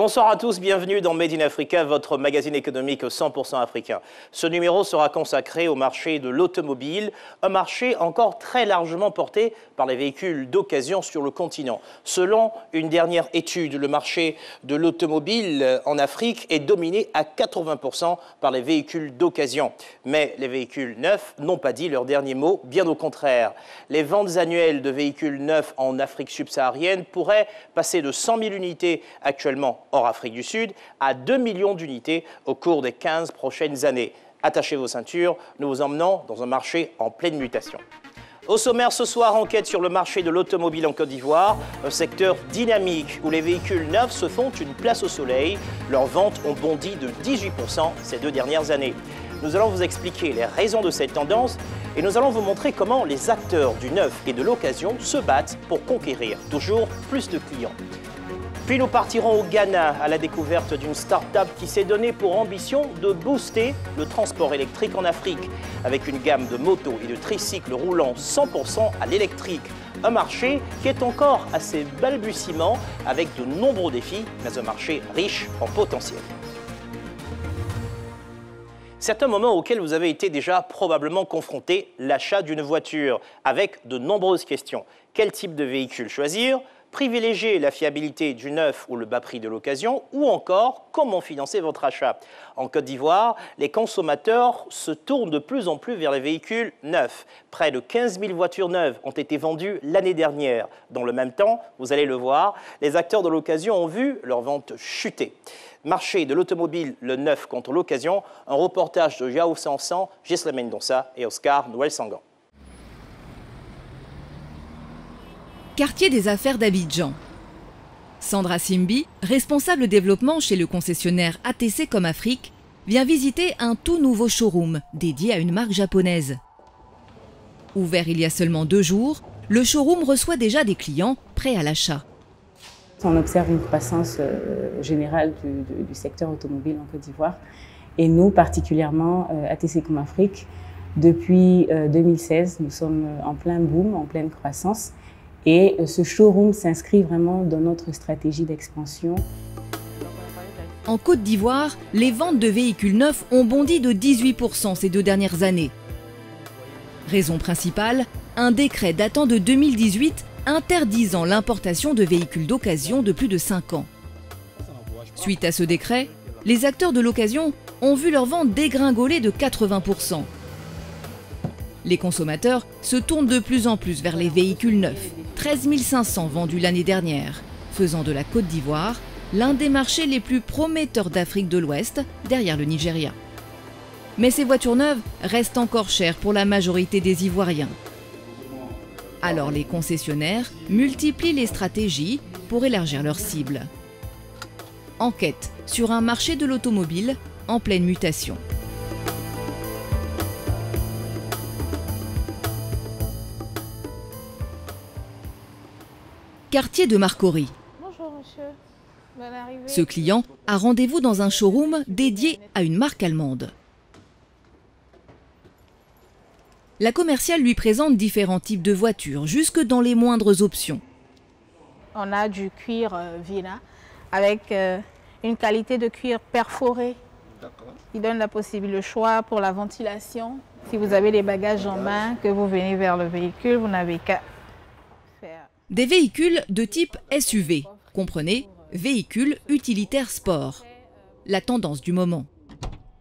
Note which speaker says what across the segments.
Speaker 1: Bonsoir à tous, bienvenue dans Made in Africa, votre magazine économique 100% africain. Ce numéro sera consacré au marché de l'automobile, un marché encore très largement porté par les véhicules d'occasion sur le continent. Selon une dernière étude, le marché de l'automobile en Afrique est dominé à 80% par les véhicules d'occasion. Mais les véhicules neufs n'ont pas dit leur dernier mot, bien au contraire. Les ventes annuelles de véhicules neufs en Afrique subsaharienne pourraient passer de 100 000 unités actuellement hors Afrique du Sud, à 2 millions d'unités au cours des 15 prochaines années. Attachez vos ceintures, nous vous emmenons dans un marché en pleine mutation. Au sommaire ce soir, enquête sur le marché de l'automobile en Côte d'Ivoire, un secteur dynamique où les véhicules neufs se font une place au soleil. Leurs ventes ont bondi de 18% ces 2 dernières années. Nous allons vous expliquer les raisons de cette tendance et nous allons vous montrer comment les acteurs du neuf et de l'occasion se battent pour conquérir toujours plus de clients. Puis nous partirons au Ghana à la découverte d'une start-up qui s'est donnée pour ambition de booster le transport électrique en Afrique avec une gamme de motos et de tricycles roulant 100% à l'électrique. Un marché qui est encore à ses balbutiements avec de nombreux défis, mais un marché riche en potentiel. Certains moments auxquels vous avez été déjà probablement confrontés, l'achat d'une voiture avec de nombreuses questions. Quel type de véhicule choisir ? Privilégier la fiabilité du neuf ou le bas prix de l'occasion, ou encore comment financer votre achat. En Côte d'Ivoire, les consommateurs se tournent de plus en plus vers les véhicules neufs. Près de 15 000 voitures neuves ont été vendues l'année dernière. Dans le même temps, vous allez le voir, les acteurs de l'occasion ont vu leurs ventes chuter. Marché de l'automobile, le neuf contre l'occasion, un reportage de Yao Sansan, Gisela Mendonça et Oscar Noël-Sangan.
Speaker 2: Quartier des affaires d'Abidjan. Sandra Simbi, responsable développement chez le concessionnaire ATC comme Afrique, vient visiter un tout nouveau showroom dédié à une marque japonaise. Ouvert il y a seulement 2 jours, le showroom reçoit déjà des clients prêts à l'achat.
Speaker 3: On observe une croissance générale du secteur automobile en Côte d'Ivoire et nous particulièrement ATC comme Afrique. Depuis 2016, nous sommes en plein boom, en pleine croissance. Et ce showroom s'inscrit vraiment dans notre stratégie d'expansion.
Speaker 2: En Côte d'Ivoire, les ventes de véhicules neufs ont bondi de 18% ces 2 dernières années. Raison principale, un décret datant de 2018 interdisant l'importation de véhicules d'occasion de plus de 5 ans. Suite à ce décret, les acteurs de l'occasion ont vu leurs ventes dégringoler de 80%. Les consommateurs se tournent de plus en plus vers les véhicules neufs, 13 500 vendus l'année dernière, faisant de la Côte d'Ivoire l'un des marchés les plus prometteurs d'Afrique de l'Ouest, derrière le Nigeria. Mais ces voitures neuves restent encore chères pour la majorité des Ivoiriens. Alors les concessionnaires multiplient les stratégies pour élargir leur cible. Enquête sur un marché de l'automobile en pleine mutation. Quartier de Marcory.
Speaker 4: Bonjour monsieur, bonne arrivée.
Speaker 2: Ce client a rendez-vous dans un showroom dédié à une marque allemande. La commerciale lui présente différents types de voitures, jusque dans les moindres options.
Speaker 4: On a du cuir Vina avec une qualité de cuir perforé qui donne la possibilité, le choix pour la ventilation. Si vous avez les bagages en main, que vous venez vers le véhicule, vous n'avez qu'à faire.
Speaker 2: Des véhicules de type SUV, comprenez, véhicules utilitaires sport. La tendance du moment.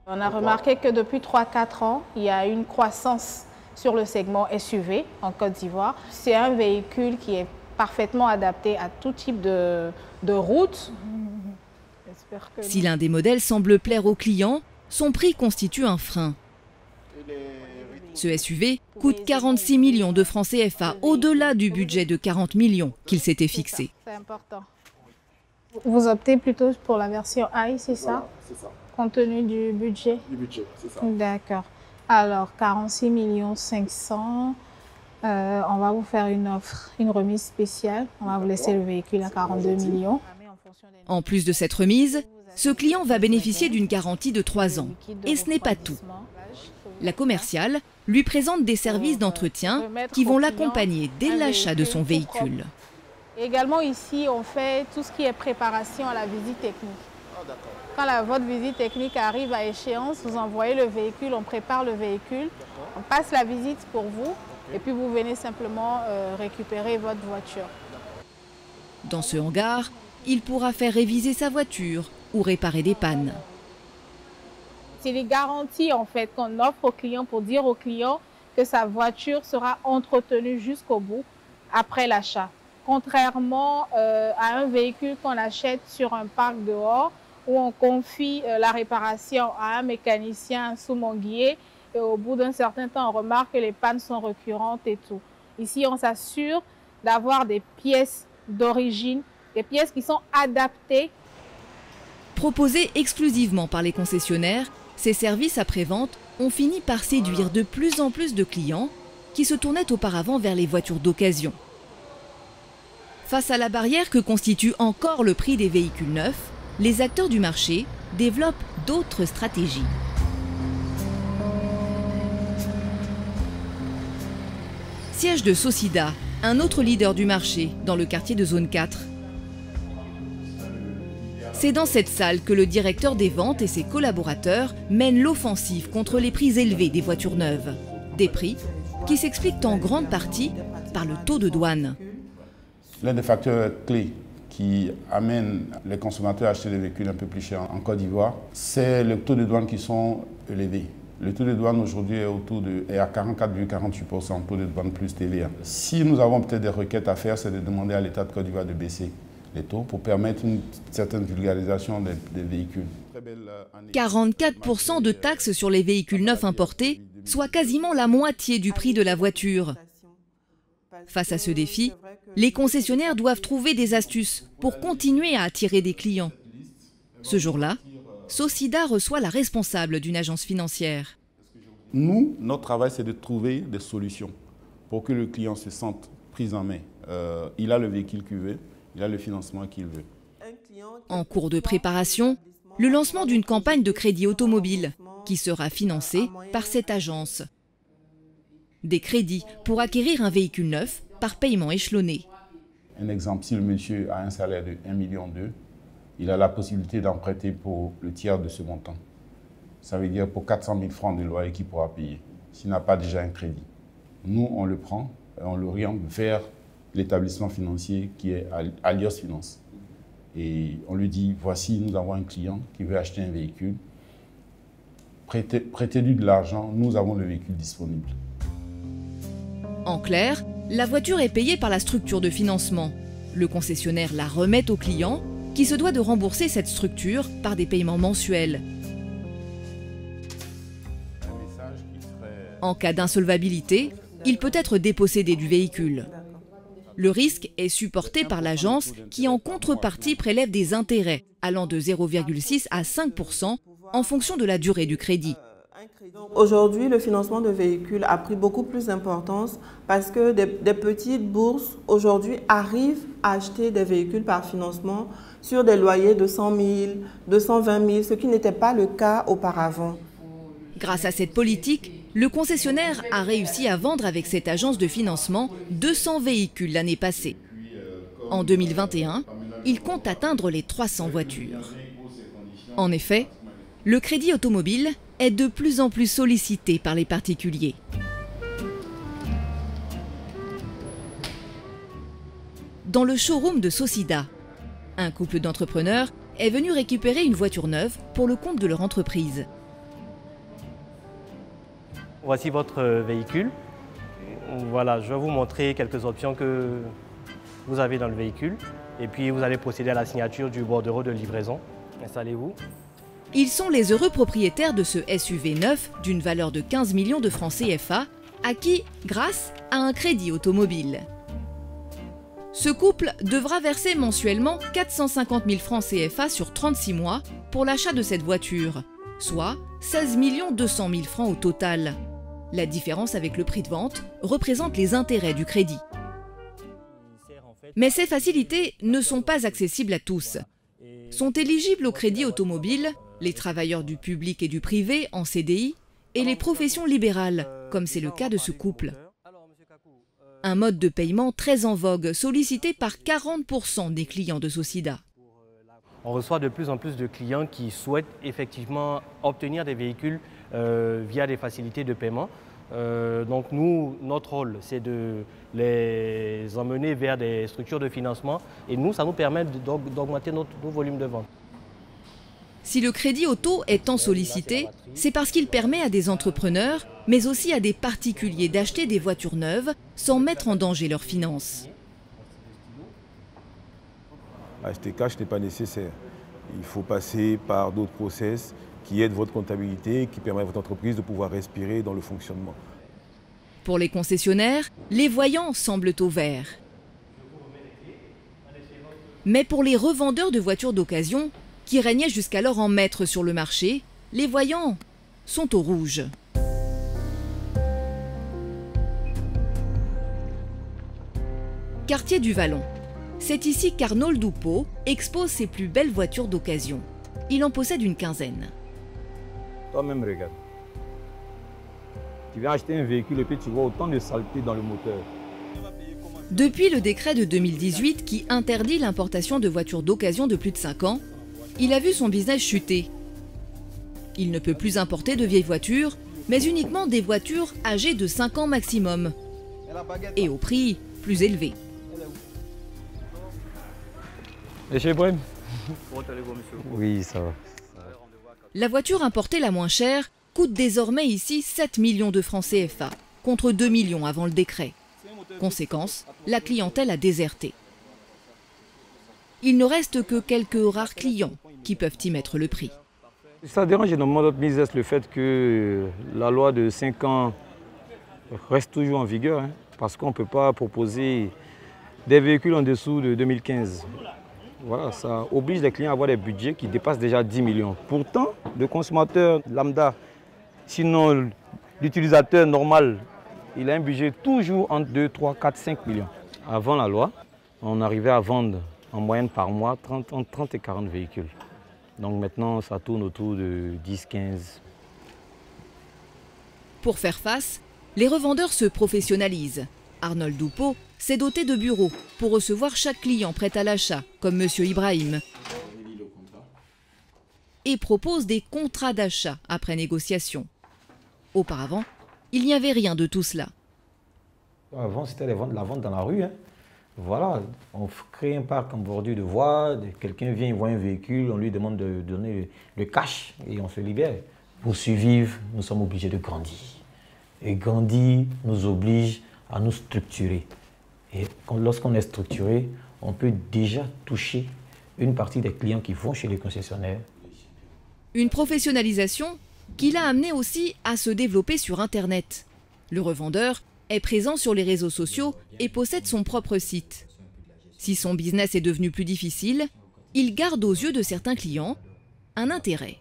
Speaker 4: On a remarqué que depuis 3-4 ans, il y a une croissance sur le segment SUV en Côte d'Ivoire. C'est un véhicule qui est parfaitement adapté à tout type de route.
Speaker 2: Si l'un des modèles semble plaire aux clients, son prix constitue un frein. Ce SUV coûte 46 millions de francs CFA, au-delà du budget de 40 millions qu'il s'était fixé.
Speaker 4: C'est important. Vous optez plutôt pour la version I, c'est ça?
Speaker 5: Voilà, c'est ça.
Speaker 4: Compte tenu du budget?
Speaker 5: Du budget, c'est ça.
Speaker 4: D'accord. Alors, 46 500 000, on va vous faire une offre, une remise spéciale. On va vous laisser le véhicule à 42 millions.
Speaker 2: En plus de cette remise, ce client va bénéficier d'une garantie de 3 ans. Et ce n'est pas tout. La commerciale lui présente des services d'entretien qui vont l'accompagner dès l'achat de son véhicule.
Speaker 4: Également ici, on fait tout ce qui est préparation à la visite technique. Quand votre visite technique arrive à échéance, vous envoyez le véhicule, on prépare le véhicule, on passe la visite pour vous et puis vous venez simplement récupérer votre voiture.
Speaker 2: Dans ce hangar, il pourra faire réviser sa voiture ou réparer des pannes.
Speaker 4: C'est les garanties en fait qu'on offre au client pour dire au client que sa voiture sera entretenue jusqu'au bout après l'achat. Contrairement à un véhicule qu'on achète sur un parc dehors où on confie la réparation à un mécanicien sous manguier et au bout d'un certain temps on remarque que les pannes sont récurrentes et tout. Ici on s'assure d'avoir des pièces d'origine, des pièces qui sont adaptées.
Speaker 2: Proposés exclusivement par les concessionnaires, ces services après-vente ont fini par séduire de plus en plus de clients qui se tournaient auparavant vers les voitures d'occasion. Face à la barrière que constitue encore le prix des véhicules neufs, les acteurs du marché développent d'autres stratégies. Siège de Socida, un autre leader du marché dans le quartier de Zone 4. C'est dans cette salle que le directeur des ventes et ses collaborateurs mènent l'offensive contre les prix élevés des voitures neuves. Des prix qui s'expliquent en grande partie par le taux de douane.
Speaker 5: L'un des facteurs clés qui amène les consommateurs à acheter des véhicules un peu plus chers en Côte d'Ivoire, c'est le taux de douane qui sont élevés. Le taux de douane aujourd'hui est à 44,48%, taux de douane plus TVA. Si nous avons peut-être des requêtes à faire, c'est de demander à l'État de Côte d'Ivoire de baisser les taux pour permettre une certaine vulgarisation des véhicules.
Speaker 2: 44% de taxes sur les véhicules neufs importés, soit quasiment la moitié du prix de la voiture. Face à ce défi, les concessionnaires doivent trouver des astuces pour continuer à attirer des clients. Ce jour-là, Socida reçoit la responsable d'une agence financière.
Speaker 5: Nous, notre travail, c'est de trouver des solutions pour que le client se sente pris en main. Il a le véhicule qu'il veut, il a le financement qu'il veut.
Speaker 2: En cours de préparation, le lancement d'une campagne de crédit automobile qui sera financée par cette agence. Des crédits pour acquérir un véhicule neuf par paiement échelonné.
Speaker 5: Un exemple, si le monsieur a un salaire de 1,2 million, il a la possibilité d'emprunter pour le tiers de ce montant. Ça veut dire pour 400 000 francs de loyer qu'il pourra payer, s'il n'a pas déjà un crédit. Nous, on le prend et on l'oriente vers l'établissement financier qui est Alios Finance. Et on lui dit, voici, nous avons un client qui veut acheter un véhicule. Prêtez-lui de l'argent, nous avons le véhicule disponible.
Speaker 2: En clair, la voiture est payée par la structure de financement. Le concessionnaire la remet au client qui se doit de rembourser cette structure par des paiements mensuels. En cas d'insolvabilité, il peut être dépossédé du véhicule. Le risque est supporté par l'agence qui, en contrepartie, prélève des intérêts allant de 0,6 à 5% en fonction de la durée du crédit.
Speaker 6: Aujourd'hui, le financement de véhicules a pris beaucoup plus d'importance parce que des petites bourses aujourd'hui arrivent à acheter des véhicules par financement sur des loyers de 100 000, 220 000, ce qui n'était pas le cas auparavant.
Speaker 2: Grâce à cette politique, le concessionnaire a réussi à vendre avec cette agence de financement 200 véhicules l'année passée. En 2021, il compte atteindre les 300 voitures. En effet, le crédit automobile est de plus en plus sollicité par les particuliers. Dans le showroom de Socida, un couple d'entrepreneurs est venu récupérer une voiture neuve pour le compte de leur entreprise.
Speaker 7: Voici votre véhicule. Voilà, je vais vous montrer quelques options que vous avez dans le véhicule. Et puis vous allez procéder à la signature du bordereau de livraison. Installez-vous.
Speaker 2: Ils sont les heureux propriétaires de ce SUV neuf d'une valeur de 15 millions de francs CFA, acquis grâce à un crédit automobile. Ce couple devra verser mensuellement 450 000 francs CFA sur 36 mois pour l'achat de cette voiture, soit 16 200 000 francs au total. La différence avec le prix de vente représente les intérêts du crédit. Mais ces facilités ne sont pas accessibles à tous. Sont éligibles au crédit automobile les travailleurs du public et du privé en CDI et les professions libérales, comme c'est le cas de ce couple. Un mode de paiement très en vogue, sollicité par 40% des clients de Socida.
Speaker 7: On reçoit de plus en plus de clients qui souhaitent effectivement obtenir des véhicules via des facilités de paiement. Donc nous, notre rôle, c'est de les emmener vers des structures de financement et nous, ça nous permet d'augmenter nos volumes de vente.
Speaker 2: Si le crédit auto est tant sollicité, c'est parce qu'il permet à des entrepreneurs, mais aussi à des particuliers d'acheter des voitures neuves sans mettre en danger leurs finances.
Speaker 8: Acheter cash n'est pas nécessaire. Il faut passer par d'autres process qui aident votre comptabilité, qui permettent à votre entreprise de pouvoir respirer dans le fonctionnement.
Speaker 2: Pour les concessionnaires, les voyants semblent au vert. Mais pour les revendeurs de voitures d'occasion, qui régnaient jusqu'alors en maître sur le marché, les voyants sont au rouge. Quartier du Vallon. C'est ici qu'Arnold Doupeau expose ses plus belles voitures d'occasion. Il en possède une quinzaine.
Speaker 9: Toi-même, regarde. Tu viens acheter un véhicule et puis tu vois autant de saleté dans le moteur.
Speaker 2: Depuis le décret de 2018 qui interdit l'importation de voitures d'occasion de plus de 5 ans, il a vu son business chuter. Il ne peut plus importer de vieilles voitures, mais uniquement des voitures âgées de 5 ans maximum. Et au prix plus élevé.
Speaker 9: Monsieur Ibrahim. Oui, ça va.
Speaker 2: La voiture importée la moins chère coûte désormais ici 7 millions de francs CFA, contre 2 millions avant le décret. Conséquence, la clientèle a déserté. Il ne reste que quelques rares clients qui peuvent y mettre le prix.
Speaker 9: Ça dérange énormément notre business le fait que la loi de 5 ans reste toujours en vigueur, hein, parce qu'on ne peut pas proposer des véhicules en dessous de 2015. Voilà, ça oblige les clients à avoir des budgets qui dépassent déjà 10 millions. Pourtant, le consommateur lambda, sinon l'utilisateur normal, il a un budget toujours entre 2, 3, 4, 5 millions. Avant la loi, on arrivait à vendre en moyenne par mois entre 30 et 40 véhicules. Donc maintenant, ça tourne autour de 10, 15.
Speaker 2: Pour faire face, les revendeurs se professionnalisent. Arnold Doupeau s'est doté de bureaux pour recevoir chaque client prêt à l'achat, comme M. Ibrahim, et propose des contrats d'achat après négociation. Auparavant, il n'y avait rien de tout cela.
Speaker 9: Avant, c'était la vente dans la rue. Hein. Voilà, on crée un parc en bordure de voie, quelqu'un vient, il voit un véhicule, on lui demande de donner le cash et on se libère. Pour survivre, nous sommes obligés de grandir. Et grandir nous oblige à nous structurer. Et lorsqu'on est structuré, on peut déjà toucher une partie des clients qui vont chez les concessionnaires.
Speaker 2: Une professionnalisation qui l'a amené aussi à se développer sur Internet. Le revendeur est présent sur les réseaux sociaux et possède son propre site. Si son business est devenu plus difficile, il garde aux yeux de certains clients un intérêt.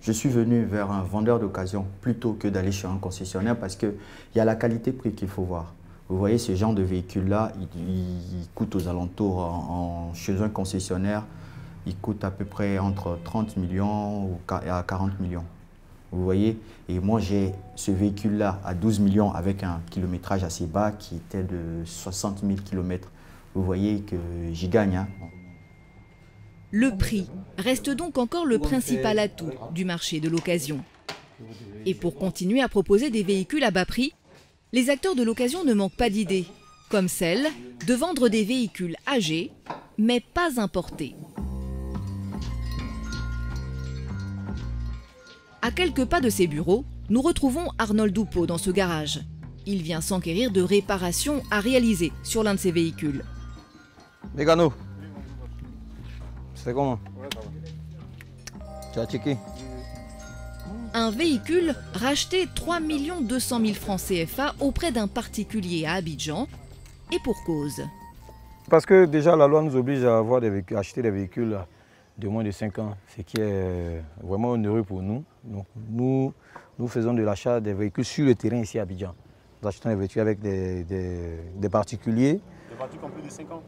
Speaker 10: Je suis venu vers un vendeur d'occasion plutôt que d'aller chez un concessionnaire parce qu'il y a la qualité-prix qu'il faut voir. Vous voyez, ce genre de véhicule-là, il coûte aux alentours, chez un concessionnaire, il coûte à peu près entre 30 millions à 40 millions. Vous voyez, et moi j'ai ce véhicule-là à 12 millions avec un kilométrage assez bas qui était de 60 000 km. Vous voyez que j'y gagne. Hein.
Speaker 2: Le prix reste donc encore le principal atout du marché de l'occasion. Et pour continuer à proposer des véhicules à bas prix, les acteurs de l'occasion ne manquent pas d'idées, comme celle de vendre des véhicules âgés, mais pas importés. À quelques pas de ses bureaux, nous retrouvons Arnold Doupeau dans ce garage. Il vient s'enquérir de réparations à réaliser sur l'un de ses véhicules.
Speaker 9: Mégano, c'est comment? Tu as checké?
Speaker 2: Un véhicule racheté 3 200 000 francs CFA auprès d'un particulier à Abidjan, et pour cause.
Speaker 9: Parce que déjà la loi nous oblige à avoir acheter des véhicules de moins de 5 ans, ce qui est vraiment onéreux pour nous. Donc, nous faisons de l'achat des véhicules sur le terrain ici à Abidjan. Nous achetons des voitures avec des particuliers.
Speaker 11: Des voitures qui ont plus de 5 ans?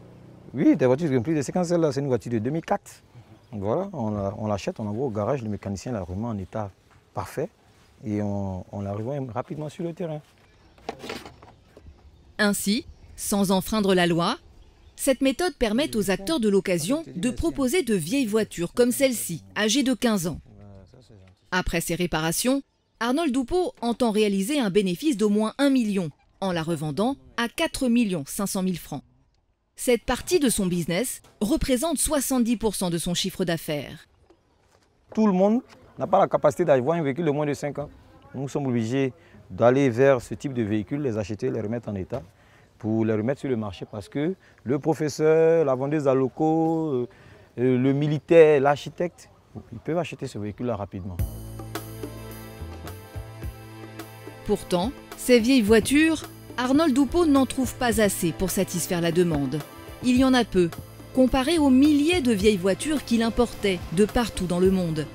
Speaker 9: Oui, des voitures qui ont plus de 5 ans. Celle-là, c'est une voiture de 2004. Donc voilà, on l'achète, on l'envoie au garage, le mécanicien la remet en état parfait et on la revoit rapidement sur le terrain.
Speaker 2: Ainsi, sans enfreindre la loi, cette méthode permet aux acteurs de l'occasion de proposer de vieilles voitures comme celle-ci, âgée de 15 ans. Après ces réparations, Arnold Doupeau entend réaliser un bénéfice d'au moins 1 million en la revendant à 4 500 000 francs. Cette partie de son business représente 70% de son chiffre d'affaires.
Speaker 9: Tout le monde n'a pas la capacité d'avoir un véhicule de moins de 5 ans. Nous sommes obligés d'aller vers ce type de véhicules, les acheter, les remettre en état, pour les remettre sur le marché parce que le professeur, la vendeuse à locaux, le militaire, l'architecte, ils peuvent acheter ce véhicule-là rapidement.
Speaker 2: Pourtant, ces vieilles voitures, Arnold Doupeau n'en trouve pas assez pour satisfaire la demande. Il y en a peu, comparé aux milliers de vieilles voitures qu'il importait de partout dans le monde.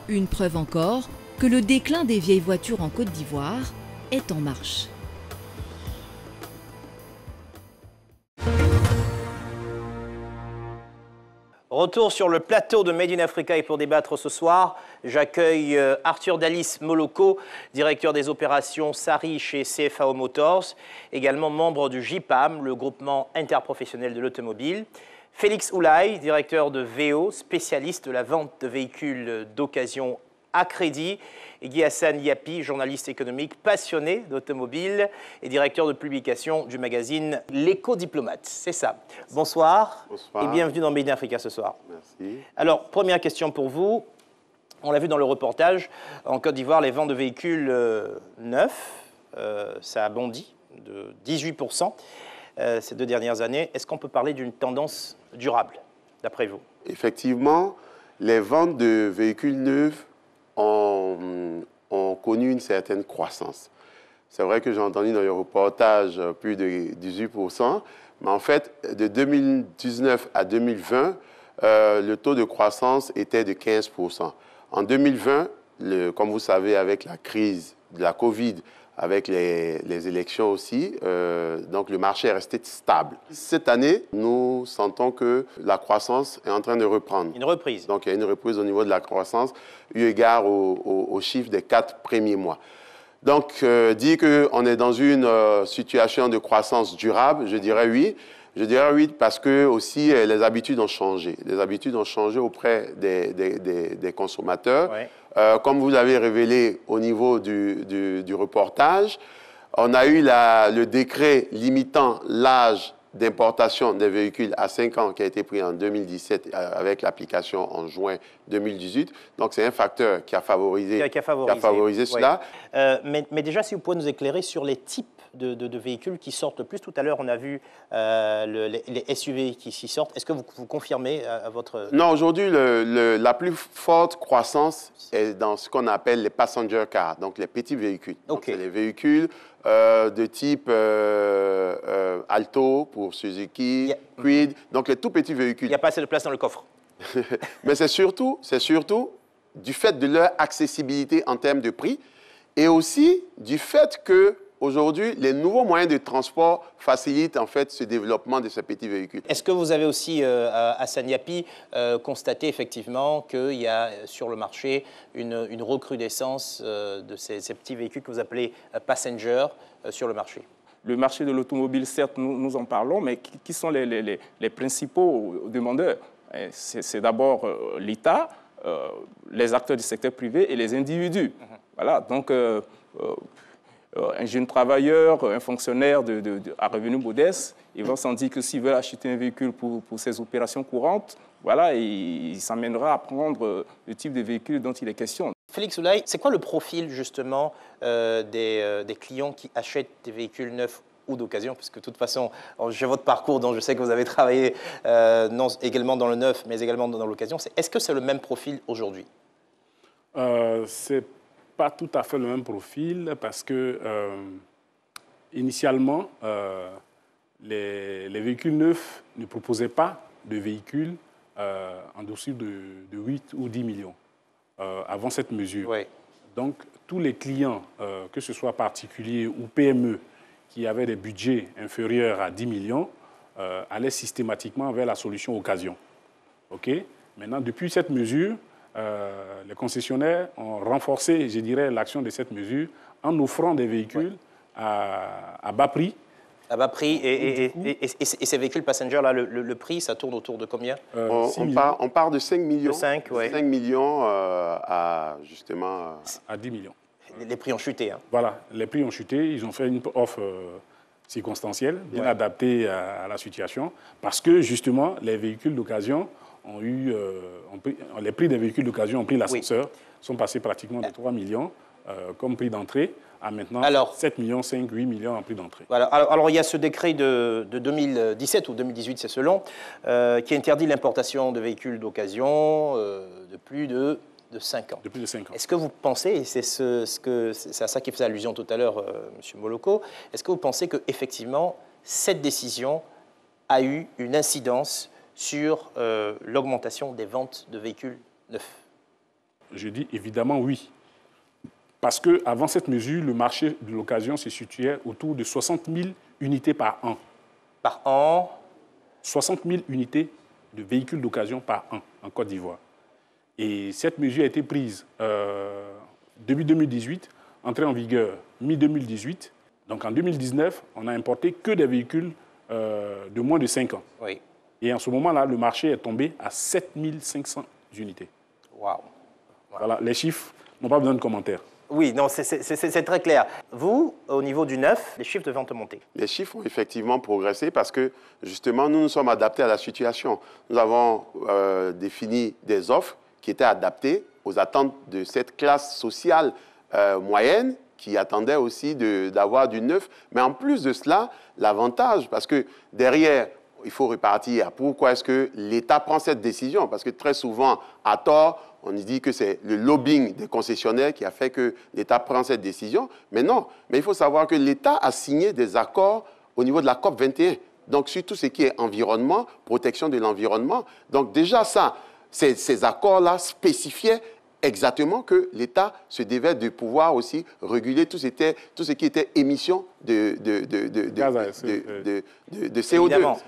Speaker 2: Une preuve encore que le déclin des vieilles voitures en Côte d'Ivoire est en marche.
Speaker 1: Retour sur le plateau de Made in Africa et pour débattre ce soir, j'accueille Arthur Dalis Moloko, directeur des opérations SARI chez CFAO Motors, également membre du JPAM, le groupement interprofessionnel de l'automobile. Félix Oulaye, directeur de VO, spécialiste de la vente de véhicules d'occasion à crédit. Et Guy Hassan Yapi, journaliste économique passionné d'automobile et directeur de publication du magazine L'Éco-Diplomate. C'est ça. Bonsoir, et bienvenue dans Made in Africa ce soir.
Speaker 11: Merci.
Speaker 1: Alors, première question pour vous. On l'a vu dans le reportage, en Côte d'Ivoire, les ventes de véhicules neufs, ça a bondi de 18% ces 2 dernières années. Est-ce qu'on peut parler d'une tendance durable, d'après vous?
Speaker 11: Effectivement, les ventes de véhicules neufs ont connu une certaine croissance. C'est vrai que j'ai entendu dans le reportage plus de 18%, mais en fait, de 2019 à 2020, le taux de croissance était de 15%. En 2020, comme vous savez, avec la crise de la Covid, avec les élections aussi, donc le marché est resté stable. Cette année, nous sentons que la croissance est en train de reprendre.
Speaker 1: Une reprise.
Speaker 11: Donc il y a une reprise au niveau de la croissance, eu égard aux chiffres des 4 premiers mois. Donc dire qu'on est dans une situation de croissance durable, je dirais oui. Je dirais oui parce que aussi les habitudes ont changé. Les habitudes ont changé auprès des consommateurs. Ouais. Comme vous l'avez révélé au niveau du reportage, on a eu le décret limitant l'âge d'importation des véhicules à 5 ans qui a été pris en 2017 avec l'application en juin 2018. Donc c'est un facteur qui a favorisé, cela.
Speaker 1: Oui. Mais déjà, si vous pouvez nous éclairer sur les types de véhicules qui sortent le plus. Tout à l'heure, on a vu les SUV qui s'y sortent. Est-ce que vous confirmez à votre...
Speaker 11: Non, aujourd'hui, la plus forte croissance est dans ce qu'on appelle les passenger cars, donc les petits véhicules. Okay. Donc, les véhicules de type Alto pour Suzuki, Kwid, donc les tout petits véhicules.
Speaker 1: Il n'y a pas assez de place dans le coffre.
Speaker 11: Mais c'est surtout du fait de leur accessibilité en termes de prix et aussi du fait que aujourd'hui, les nouveaux moyens de transport facilitent en fait ce développement de ces petits véhicules.
Speaker 1: Est-ce que vous avez aussi, Hassan Yapi, constaté effectivement qu'il y a sur le marché une recrudescence de ces petits véhicules que vous appelez passenger sur le marché?
Speaker 12: Le marché de l'automobile, certes, nous en parlons, mais qui sont les principaux demandeurs? C'est d'abord l'État, les acteurs du secteur privé et les individus. Voilà, donc... un jeune travailleur, un fonctionnaire à revenus modestes, il va s'en dire que s'il veut acheter un véhicule pour ses opérations courantes, voilà, il s'amènera à prendre le type de véhicule dont il est question.
Speaker 1: Félix Oulaye, c'est quoi le profil justement des clients qui achètent des véhicules neufs ou d'occasion? Parce que de toute façon, j'ai votre parcours, dont je sais que vous avez travaillé également dans le neuf, mais également dans l'occasion. Est-ce que c'est le même profil aujourd'hui?
Speaker 13: C'est pas tout à fait le même profil parce que initialement, les véhicules neufs ne proposaient pas de véhicules en dessous de 8 ou 10 millions avant cette mesure.
Speaker 1: Oui.
Speaker 13: Donc, tous les clients, que ce soit particuliers ou PME, qui avaient des budgets inférieurs à 10 millions, allaient systématiquement vers la solution occasion. Okay? Maintenant, depuis cette mesure, les concessionnaires ont renforcé, je dirais, l'action de cette mesure en offrant des véhicules à bas prix.
Speaker 1: À bas prix. Et ces véhicules passenger, là, le prix, ça tourne autour de combien?
Speaker 11: On part de 5 millions.
Speaker 1: De 5, ouais.
Speaker 11: 5 millions à, justement...
Speaker 13: À 10 millions.
Speaker 1: Les prix ont chuté. Hein.
Speaker 13: Voilà, les prix ont chuté. Ils ont fait une offre circonstancielle, bien adaptée à la situation, parce que, justement, les véhicules d'occasion ont eu... les prix des véhicules d'occasion ont pris l'ascenseur, sont passés pratiquement de 3 millions comme prix d'entrée, à maintenant 7 millions, 5, 8 millions en prix d'entrée.
Speaker 1: Voilà. Alors, il y a ce décret de 2017 ou 2018, c'est selon, qui interdit l'importation de véhicules d'occasion de plus de 5 ans.
Speaker 13: De plus de 5 ans.
Speaker 1: Est-ce que vous pensez, et c'est à ça qui faisait allusion tout à l'heure, M. Moloko, est-ce que vous pensez qu'effectivement, cette décision a eu une incidence sur l'augmentation des ventes de véhicules neufs?
Speaker 13: Je dis évidemment oui. Parce qu'avant cette mesure, le marché de l'occasion se situait autour de 60 000 unités par an.
Speaker 1: Par an?
Speaker 13: 60 000 unités de véhicules d'occasion par an en Côte d'Ivoire. Et cette mesure a été prise début 2018, entrée en vigueur mi-2018. Donc en 2019, on n'a importé que des véhicules de moins de 5 ans.
Speaker 1: Oui.
Speaker 13: Et en ce moment-là, le marché est tombé à 7 500 unités.
Speaker 1: Waouh!
Speaker 13: Voilà, les chiffres n'ont pas besoin de commentaires.
Speaker 1: Oui, non, c'est très clair. Vous, au niveau du neuf, les chiffres devaient monter.
Speaker 11: Les chiffres ont effectivement progressé parce que, justement, nous nous sommes adaptés à la situation. Nous avons défini des offres qui étaient adaptées aux attentes de cette classe sociale moyenne qui attendait aussi d'avoir du neuf. Mais en plus de cela, l'avantage, parce que derrière, il faut repartir à pourquoi est-ce que l'État prend cette décision. Parce que très souvent, à tort, on dit que c'est le lobbying des concessionnaires qui a fait que l'État prend cette décision. Mais non, mais il faut savoir que l'État a signé des accords au niveau de la COP 21. Donc, sur tout ce qui est environnement, protection de l'environnement. Donc, déjà, ça, ces accords-là spécifiaient exactement que l'État se devait de pouvoir aussi réguler tout ce qui était émission de CO2.
Speaker 1: Évidemment.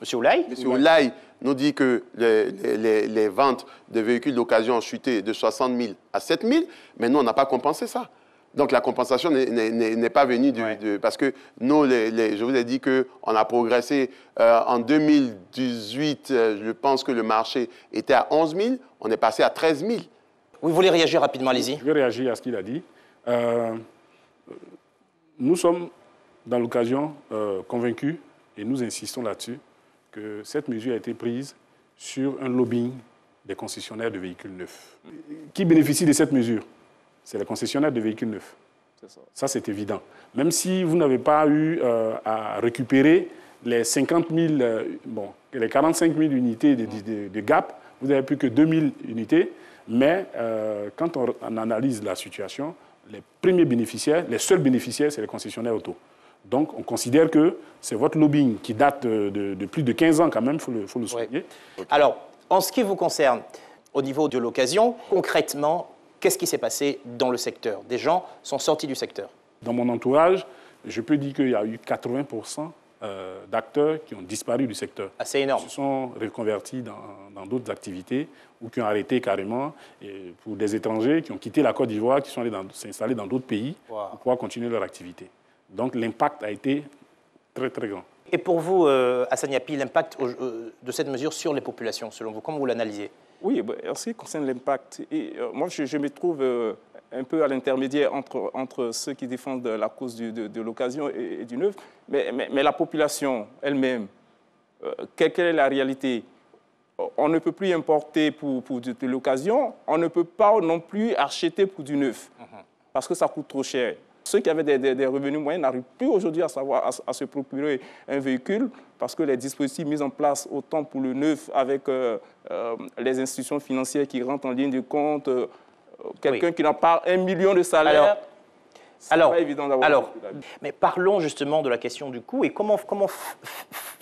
Speaker 1: Monsieur Oulaye?
Speaker 11: Monsieur Oulaye nous dit que les ventes de véhicules d'occasion ont chuté de 60 000 à 7 000, mais nous, on n'a pas compensé ça. Donc, la compensation n'est pas venue parce que nous, je vous ai dit qu'on a progressé. En 2018, je pense que le marché était à 11 000, on est passé à 13 000.
Speaker 1: Vous voulez réagir rapidement, allez-y.
Speaker 13: Je vais réagir à ce qu'il a dit. Nous sommes, dans l'occasion, convaincus, et nous insistons là-dessus, que cette mesure a été prise sur un lobbying des concessionnaires de véhicules neufs. Qui bénéficie de cette mesure? C'est les concessionnaires de véhicules neufs. Ça, c'est évident. Même si vous n'avez pas eu à récupérer les 50 000, les 45 000 unités de GAP, vous n'avez plus que 2 000 unités. Mais quand on analyse la situation, les premiers bénéficiaires, les seuls bénéficiaires, c'est les concessionnaires auto. Donc, on considère que c'est votre lobbying qui date de plus de 15 ans quand même, il faut le souligner.
Speaker 1: Oui. Alors, en ce qui vous concerne, au niveau de l'occasion, concrètement, qu'est-ce qui s'est passé dans le secteur? Des gens sont sortis du secteur.
Speaker 13: Dans mon entourage, je peux dire qu'il y a eu 80% d'acteurs qui ont disparu du secteur.
Speaker 1: Assez énorme.
Speaker 13: Ils se sont reconvertis dans d'autres activités ou qui ont arrêté carrément. Et pour des étrangers qui ont quitté la Côte d'Ivoire, qui sont allés s'installer dans d'autres pays pour pouvoir continuer leur activité. Donc l'impact a été très, très grand.
Speaker 1: Et pour vous, Hassan Yapi, l'impact de cette mesure sur les populations, selon vous, comment vous l'analysez?
Speaker 12: Oui, en ce qui concerne l'impact, moi je me trouve un peu à l'intermédiaire entre ceux qui défendent la cause de l'occasion et du neuf, mais la population elle-même, quelle est la réalité? On ne peut plus importer pour de l'occasion, on ne peut pas non plus acheter pour du neuf, parce que ça coûte trop cher. Ceux qui avaient des revenus moyens n'arrivent plus aujourd'hui à se procurer un véhicule parce que les dispositifs mis en place autant pour le neuf avec les institutions financières qui rentrent en ligne de compte, quelqu'un qui n'a pas 1 million de salaire, c'est pas évident d'avoir.
Speaker 1: Mais parlons justement de la question du coût et comment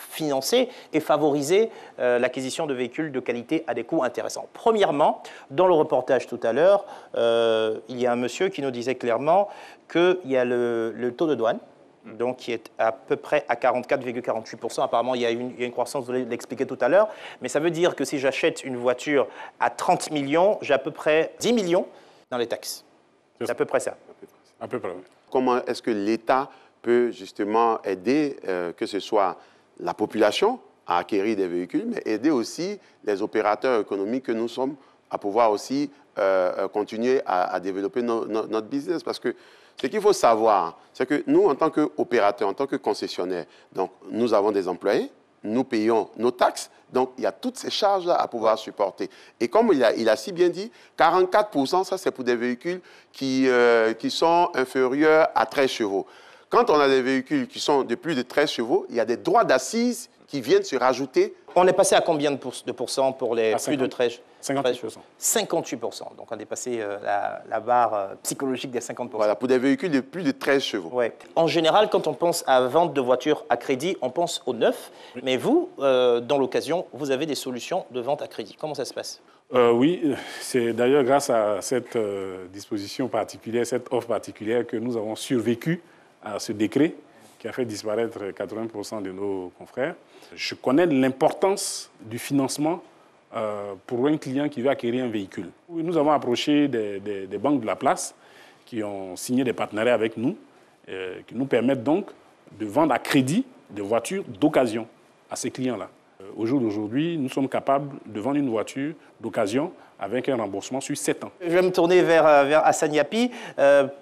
Speaker 1: financer et favoriser l'acquisition de véhicules de qualité à des coûts intéressants. Premièrement, dans le reportage tout à l'heure, il y a un monsieur qui nous disait clairement qu'il y a le taux de douane, donc qui est à peu près à 44,48%. Apparemment, il y a une croissance, vous l'expliquer tout à l'heure. Mais ça veut dire que si j'achète une voiture à 30 millions, j'ai à peu près 10 millions dans les taxes. C'est à peu près ça.
Speaker 13: À peu près, oui.
Speaker 11: Comment est-ce que l'État peut justement aider, que ce soit la population à acquérir des véhicules, mais aider aussi les opérateurs économiques que nous sommes à pouvoir aussi continuer à développer notre business. Parce que ce qu'il faut savoir, c'est que nous, en tant qu'opérateurs, en tant que concessionnaires, donc nous avons des employés, nous payons nos taxes, donc il y a toutes ces charges-là à pouvoir supporter. Et comme il a si bien dit, 44%, ça c'est pour des véhicules qui sont inférieurs à 13 chevaux. Quand on a des véhicules qui sont de plus de 13 chevaux, il y a des droits d'assises qui viennent se rajouter.
Speaker 1: On est passé à combien de pourcents pour les plus de 13
Speaker 13: 58%.
Speaker 1: 58%. Donc on a dépassé la barre psychologique des 50%.
Speaker 11: Voilà, pour des véhicules de plus de 13 chevaux.
Speaker 1: Ouais. En général, quand on pense à vente de voitures à crédit, on pense au neuf. Oui. Mais vous, dans l'occasion, vous avez des solutions de vente à crédit. Comment ça se passe?
Speaker 13: Oui, c'est d'ailleurs grâce à cette disposition particulière, cette offre particulière que nous avons survécu à ce décret qui a fait disparaître 80% de nos confrères. Je connais l'importance du financement pour un client qui veut acquérir un véhicule. Nous avons approché des banques de la place qui ont signé des partenariats avec nous, qui nous permettent donc de vendre à crédit des voitures d'occasion à ces clients-là. Au jour d'aujourd'hui, nous sommes capables de vendre une voiture d'occasion avec un remboursement sur 7 ans.
Speaker 1: Je vais me tourner vers Hassan Yapi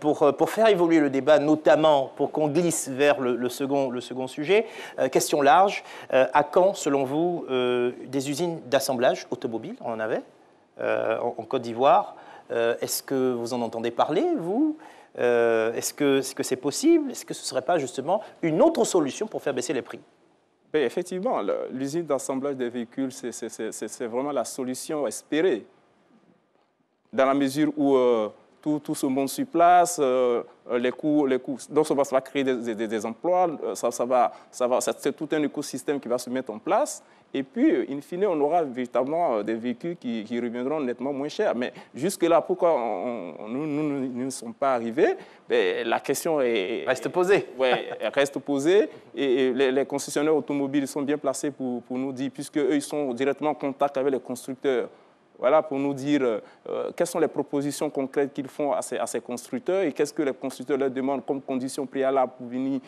Speaker 1: pour faire évoluer le débat, notamment pour qu'on glisse vers le second sujet. Question large, à quand, selon vous, des usines d'assemblage automobile? On en avait en Côte d'Ivoire. Est-ce que vous en entendez parler, vous? Est-ce que c'est possible? Est-ce que ce ne serait pas justement une autre solution pour faire baisser les prix?
Speaker 12: Effectivement, l'usine d'assemblage des véhicules, c'est vraiment la solution espérée. Dans la mesure où tout se monte sur place, les coûts, donc ça va créer des emplois, c'est tout un écosystème qui va se mettre en place. Et puis, in fine, on aura véritablement des véhicules qui reviendront nettement moins chers. Mais jusque-là, pourquoi nous ne sommes pas arrivés? La question
Speaker 1: reste posée.
Speaker 12: Ouais, reste posée. Et les concessionnaires automobiles sont bien placés pour nous dire, puisqu'eux, ils sont directement en contact avec les constructeurs. Voilà, pour nous dire quelles sont les propositions concrètes qu'ils font à ces constructeurs et qu'est-ce que les constructeurs leur demandent comme condition préalable pour venir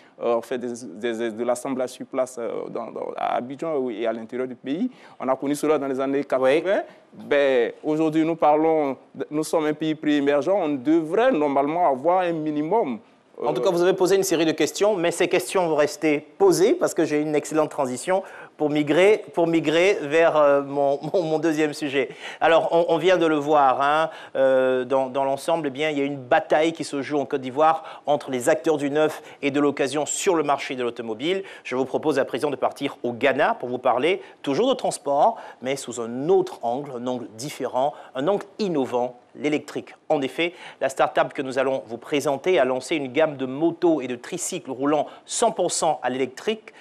Speaker 12: faire de l'assemblage sur place à Abidjan et à l'intérieur du pays. On a connu cela dans les années 80. Oui. Aujourd'hui, nous sommes un pays pré-émergent, on devrait normalement avoir un minimum.
Speaker 1: En tout cas, vous avez posé une série de questions, mais ces questions vont rester posées parce que j'ai une excellente transition pour migrer vers mon deuxième sujet. Alors, on vient de le voir, hein, dans l'ensemble, eh bien, il y a une bataille qui se joue en Côte d'Ivoire entre les acteurs du neuf et de l'occasion sur le marché de l'automobile. Je vous propose à présent de partir au Ghana pour vous parler toujours de transport, mais sous un autre angle, un angle différent, un angle innovant, l'électrique. En effet, la start-up que nous allons vous présenter a lancé une gamme de motos et de tricycles roulant 100% à l'électrique,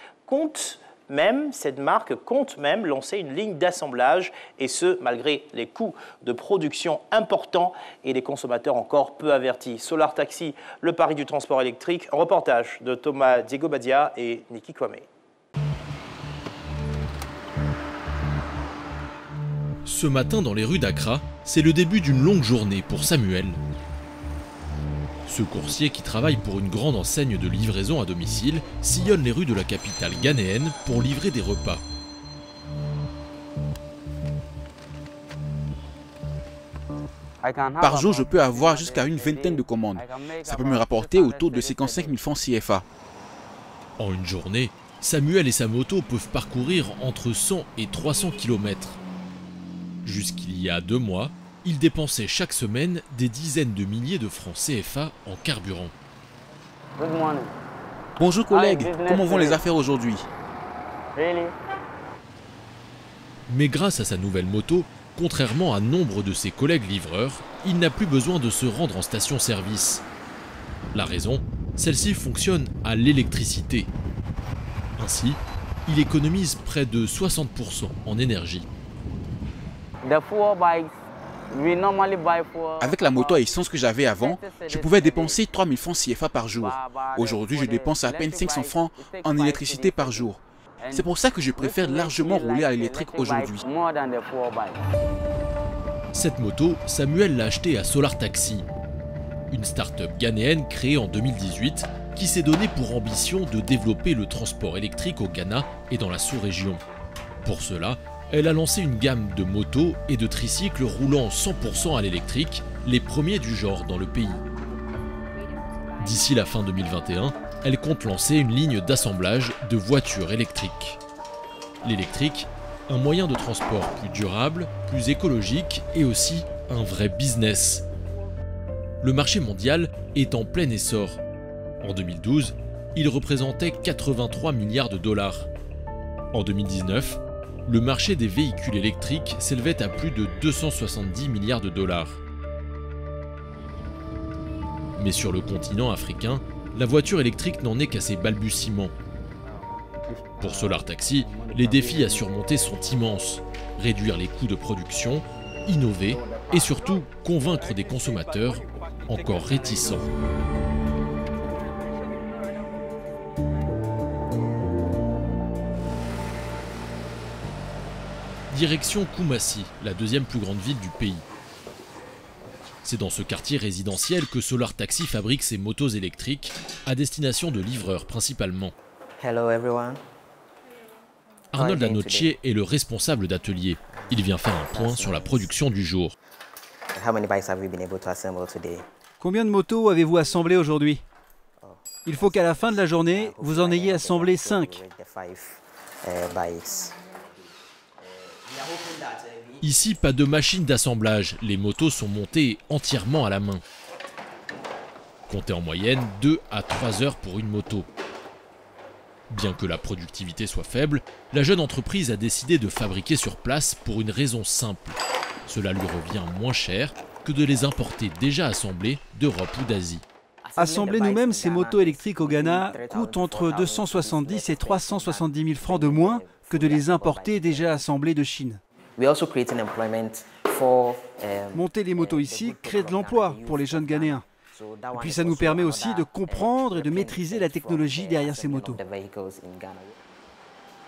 Speaker 1: cette marque compte même lancer une ligne d'assemblage, et ce, malgré les coûts de production importants et les consommateurs encore peu avertis. Solar Taxi, le pari du transport électrique, un reportage de Thomas Diego Badia et Niki Kwame.
Speaker 14: Ce matin, dans les rues d'Accra, c'est le début d'une longue journée pour Samuel. Ce coursier, qui travaille pour une grande enseigne de livraison à domicile, sillonne les rues de la capitale ghanéenne pour livrer des repas.
Speaker 15: Par jour, je peux avoir jusqu'à une vingtaine de commandes. Ça peut me rapporter autour de 55 000 francs CFA.
Speaker 14: En une journée, Samuel et sa moto peuvent parcourir entre 100 et 300 km. Jusqu'il y a 2 mois, il dépensait chaque semaine des dizaines de milliers de francs CFA en carburant.
Speaker 15: Bonjour collègues, comment vont les affaires aujourd'hui?
Speaker 14: Mais grâce à sa nouvelle moto, contrairement à nombre de ses collègues livreurs, il n'a plus besoin de se rendre en station-service. La raison, celle-ci fonctionne à l'électricité. Ainsi, il économise près de 60% en énergie.
Speaker 15: Avec la moto à essence que j'avais avant, je pouvais dépenser 3 000 francs CFA par jour. Aujourd'hui, je dépense à peine 500 francs en électricité par jour. C'est pour ça que je préfère largement rouler à l'électrique aujourd'hui.
Speaker 14: Cette moto, Samuel l'a achetée à Solar Taxi. une start-up ghanéenne créée en 2018 qui s'est donnée pour ambition de développer le transport électrique au Ghana et dans la sous-région. Pour cela, elle a lancé une gamme de motos et de tricycles roulant 100% à l'électrique, les premiers du genre dans le pays. D'ici la fin 2021, elle compte lancer une ligne d'assemblage de voitures électriques. L'électrique, un moyen de transport plus durable, plus écologique et aussi un vrai business. Le marché mondial est en plein essor. En 2012, il représentait 83 milliards de dollars. En 2019, le marché des véhicules électriques s'élevait à plus de 270 milliards de dollars. Mais sur le continent africain, la voiture électrique n'en est qu'à ses balbutiements. Pour Solar Taxi, les défis à surmonter sont immenses. Réduire les coûts de production, innover et surtout convaincre des consommateurs encore réticents. Direction Koumassi, la deuxième plus grande ville du pays. C'est dans ce quartier résidentiel que Solar Taxi fabrique ses motos électriques, à destination de livreurs principalement.
Speaker 16: Hello everyone.
Speaker 14: Arnold Anoche est le responsable d'atelier. Il vient faire un point sur la production du jour.
Speaker 17: Combien de motos avez-vous assemblées aujourd'hui? Il faut qu'à la fin de la journée, vous en ayez assemblé 5.
Speaker 14: Ici, pas de machine d'assemblage. Les motos sont montées entièrement à la main. Comptez en moyenne 2 à 3 heures pour une moto. Bien que la productivité soit faible, la jeune entreprise a décidé de fabriquer sur place pour une raison simple. Cela lui revient moins cher que de les importer déjà assemblées d'Europe ou d'Asie.
Speaker 17: Assembler nous-mêmes ces motos électriques au Ghana coûte entre 270 et 370 000 francs de moins que de les importer déjà assemblées de Chine. Monter les motos ici crée de l'emploi pour les jeunes Ghanéens. Et puis ça nous permet aussi de comprendre et de maîtriser la technologie derrière ces motos.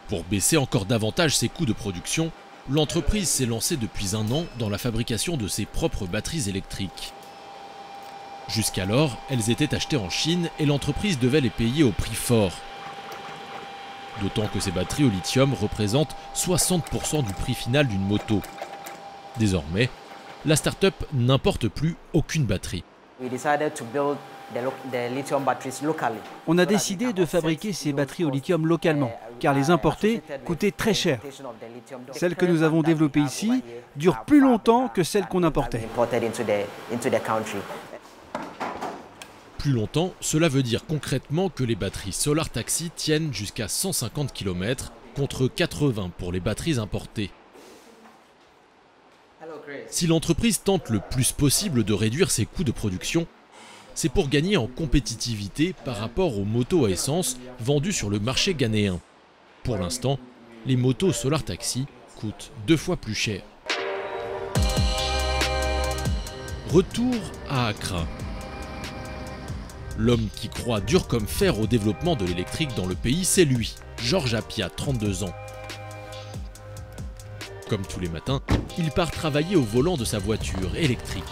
Speaker 14: Pour baisser encore davantage ses coûts de production, l'entreprise s'est lancée depuis un an dans la fabrication de ses propres batteries électriques. Jusqu'alors, elles étaient achetées en Chine et l'entreprise devait les payer au prix fort. D'autant que ces batteries au lithium représentent 60% du prix final d'une moto. Désormais, la start-up n'importe plus aucune batterie.
Speaker 17: On a décidé de fabriquer ces batteries au lithium localement, car les importer coûtait très cher. Celles que nous avons développées ici durent plus longtemps que celles qu'on importait.
Speaker 14: Plus longtemps, cela veut dire concrètement que les batteries Solar Taxi tiennent jusqu'à 150 km contre 80 pour les batteries importées. Si l'entreprise tente le plus possible de réduire ses coûts de production, c'est pour gagner en compétitivité par rapport aux motos à essence vendues sur le marché ghanéen. Pour l'instant, les motos Solar Taxi coûtent 2 fois plus cher. Retour à Accra. L'homme qui croit dur comme fer au développement de l'électrique dans le pays, c'est lui, Georges Apia, 32 ans. Comme tous les matins, il part travailler au volant de sa voiture électrique.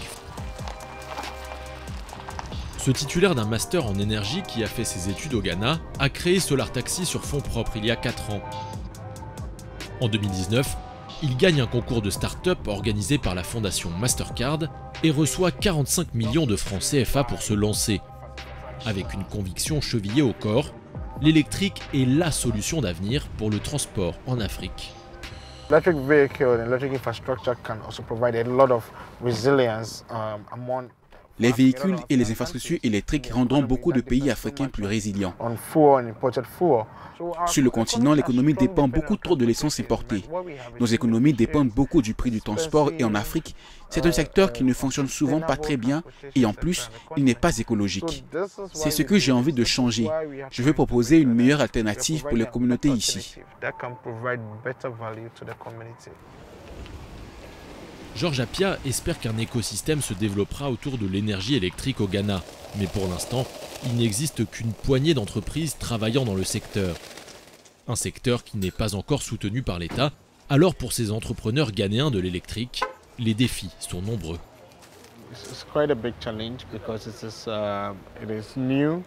Speaker 14: Ce titulaire d'un master en énergie qui a fait ses études au Ghana a créé Solar Taxi sur fonds propres il y a 4 ans. En 2019, il gagne un concours de start-up organisé par la fondation Mastercard et reçoit 45 millions de francs CFA pour se lancer. Avec une conviction chevillée au corps, l'électrique est la solution d'avenir pour le transport en Afrique.
Speaker 18: Electric vehicle and electric infrastructure can also provide a lot of resilience among
Speaker 15: Les véhicules et les infrastructures électriques rendront beaucoup de pays africains plus résilients. Sur le continent, l'économie dépend beaucoup trop de l'essence importée. Nos économies dépendent beaucoup du prix du transport et en Afrique, c'est un secteur qui ne fonctionne souvent pas très bien et en plus, il n'est pas écologique. C'est ce que j'ai envie de changer. Je veux proposer une meilleure alternative pour les communautés ici.
Speaker 14: Georges Apia espère qu'un écosystème se développera autour de l'énergie électrique au Ghana. Mais pour l'instant, il n'existe qu'une poignée d'entreprises travaillant dans le secteur. Un secteur qui n'est pas encore soutenu par l'État. Alors pour ces entrepreneurs ghanéens de l'électrique, les défis sont nombreux.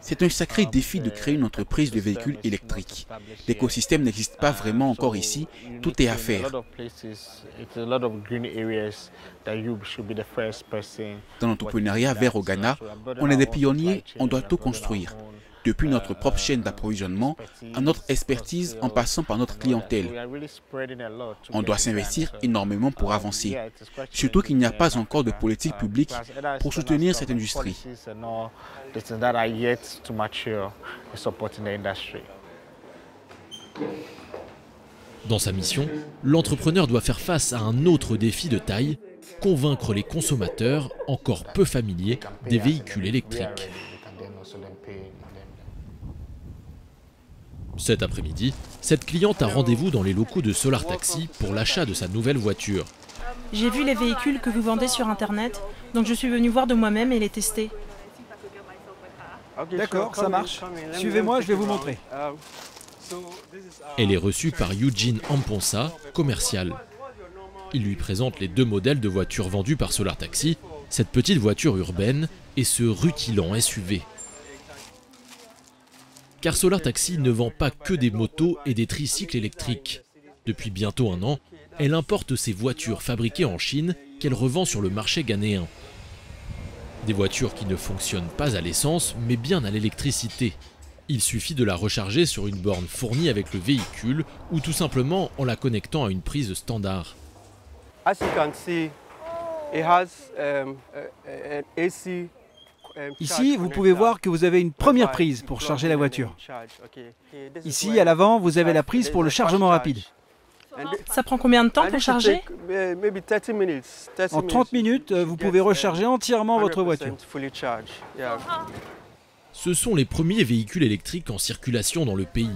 Speaker 15: C'est un sacré défi de créer une entreprise de véhicules électriques. L'écosystème n'existe pas vraiment encore ici, tout est à faire. Dans l'entrepreneuriat vert au Ghana, on est des pionniers, on doit tout construire. Depuis notre propre chaîne d'approvisionnement, à notre expertise en passant par notre clientèle. On doit s'investir énormément pour avancer. Surtout qu'il n'y a pas encore de politique publique pour soutenir cette industrie.
Speaker 14: Dans sa mission, l'entrepreneur doit faire face à un autre défi de taille, convaincre les consommateurs encore peu familiers des véhicules électriques. Cet après-midi, cette cliente a rendez-vous dans les locaux de Solar Taxi pour l'achat de sa nouvelle voiture.
Speaker 16: J'ai vu les véhicules que vous vendez sur Internet, donc je suis venue voir de moi-même et les tester.
Speaker 17: D'accord, ça marche. Suivez-moi, je vais vous montrer.
Speaker 14: Elle est reçue par Eugene Amponsa, commercial. Il lui présente les deux modèles de voitures vendues par Solar Taxi, cette petite voiture urbaine et ce rutilant SUV. Car Solar Taxi ne vend pas que des motos et des tricycles électriques. Depuis bientôt un an, elle importe ses voitures fabriquées en Chine qu'elle revend sur le marché ghanéen. Des voitures qui ne fonctionnent pas à l'essence, mais bien à l'électricité. Il suffit de la recharger sur une borne fournie avec le véhicule ou tout simplement en la connectant à une prise standard.
Speaker 19: As you can see, it has an AC.
Speaker 17: Ici, vous pouvez voir que vous avez une première prise pour charger la voiture. Ici, à l'avant, vous avez la prise pour le chargement rapide.
Speaker 16: Ça prend combien de temps pour charger?
Speaker 17: En 30 minutes, vous pouvez recharger entièrement votre voiture.
Speaker 14: Ce sont les premiers véhicules électriques en circulation dans le pays.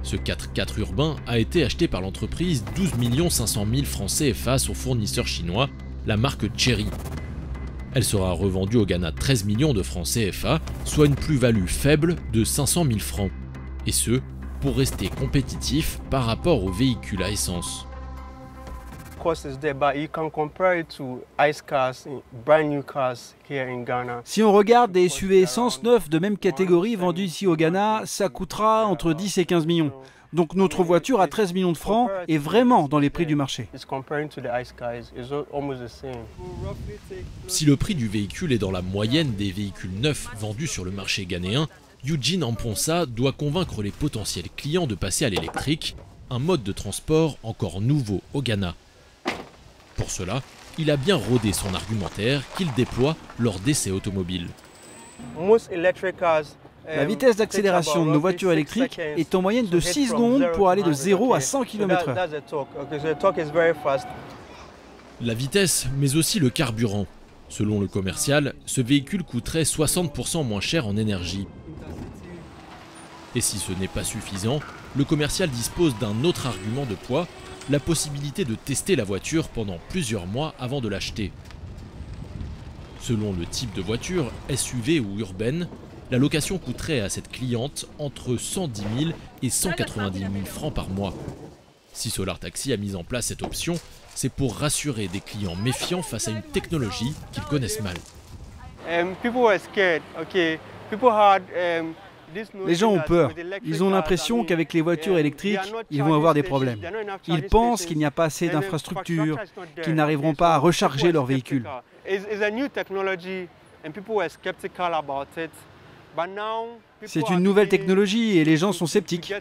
Speaker 14: Ce 4x4 urbain a été acheté par l'entreprise 12 500 000 francs CFA au fournisseur chinois, la marque Chery. Elle sera revendue au Ghana 13 millions de francs CFA, soit une plus-value faible de 500 000 francs. Et ce, pour rester compétitif par rapport aux véhicules à essence.
Speaker 17: Si on regarde des SUV essence neufs de même catégorie vendus ici au Ghana, ça coûtera entre 10 et 15 millions. Donc notre voiture à 13 millions de francs est vraiment dans les prix du marché.
Speaker 14: Si le prix du véhicule est dans la moyenne des véhicules neufs vendus sur le marché ghanéen, Eugene Amponsa doit convaincre les potentiels clients de passer à l'électrique, un mode de transport encore nouveau au Ghana. Pour cela, il a bien rodé son argumentaire qu'il déploie lors d'essais automobiles.
Speaker 17: La vitesse d'accélération de nos voitures électriques est en moyenne de 6 secondes pour aller de 0 à 100 km/h.
Speaker 14: La vitesse, mais aussi le carburant. Selon le commercial, ce véhicule coûterait 60% moins cher en énergie. Et si ce n'est pas suffisant, le commercial dispose d'un autre argument de poids, la possibilité de tester la voiture pendant plusieurs mois avant de l'acheter. Selon le type de voiture, SUV ou urbaine, la location coûterait à cette cliente entre 110 000 et 190 000 francs par mois. Si Solar Taxi a mis en place cette option, c'est pour rassurer des clients méfiants face à une technologie qu'ils connaissent mal.
Speaker 17: Les gens ont peur. Ils ont l'impression qu'avec les voitures électriques, ils vont avoir des problèmes. Ils pensent qu'il n'y a pas assez d'infrastructures, qu'ils n'arriveront pas à recharger leurs véhicules. C'est une nouvelle technologie et les gens sont sceptiques.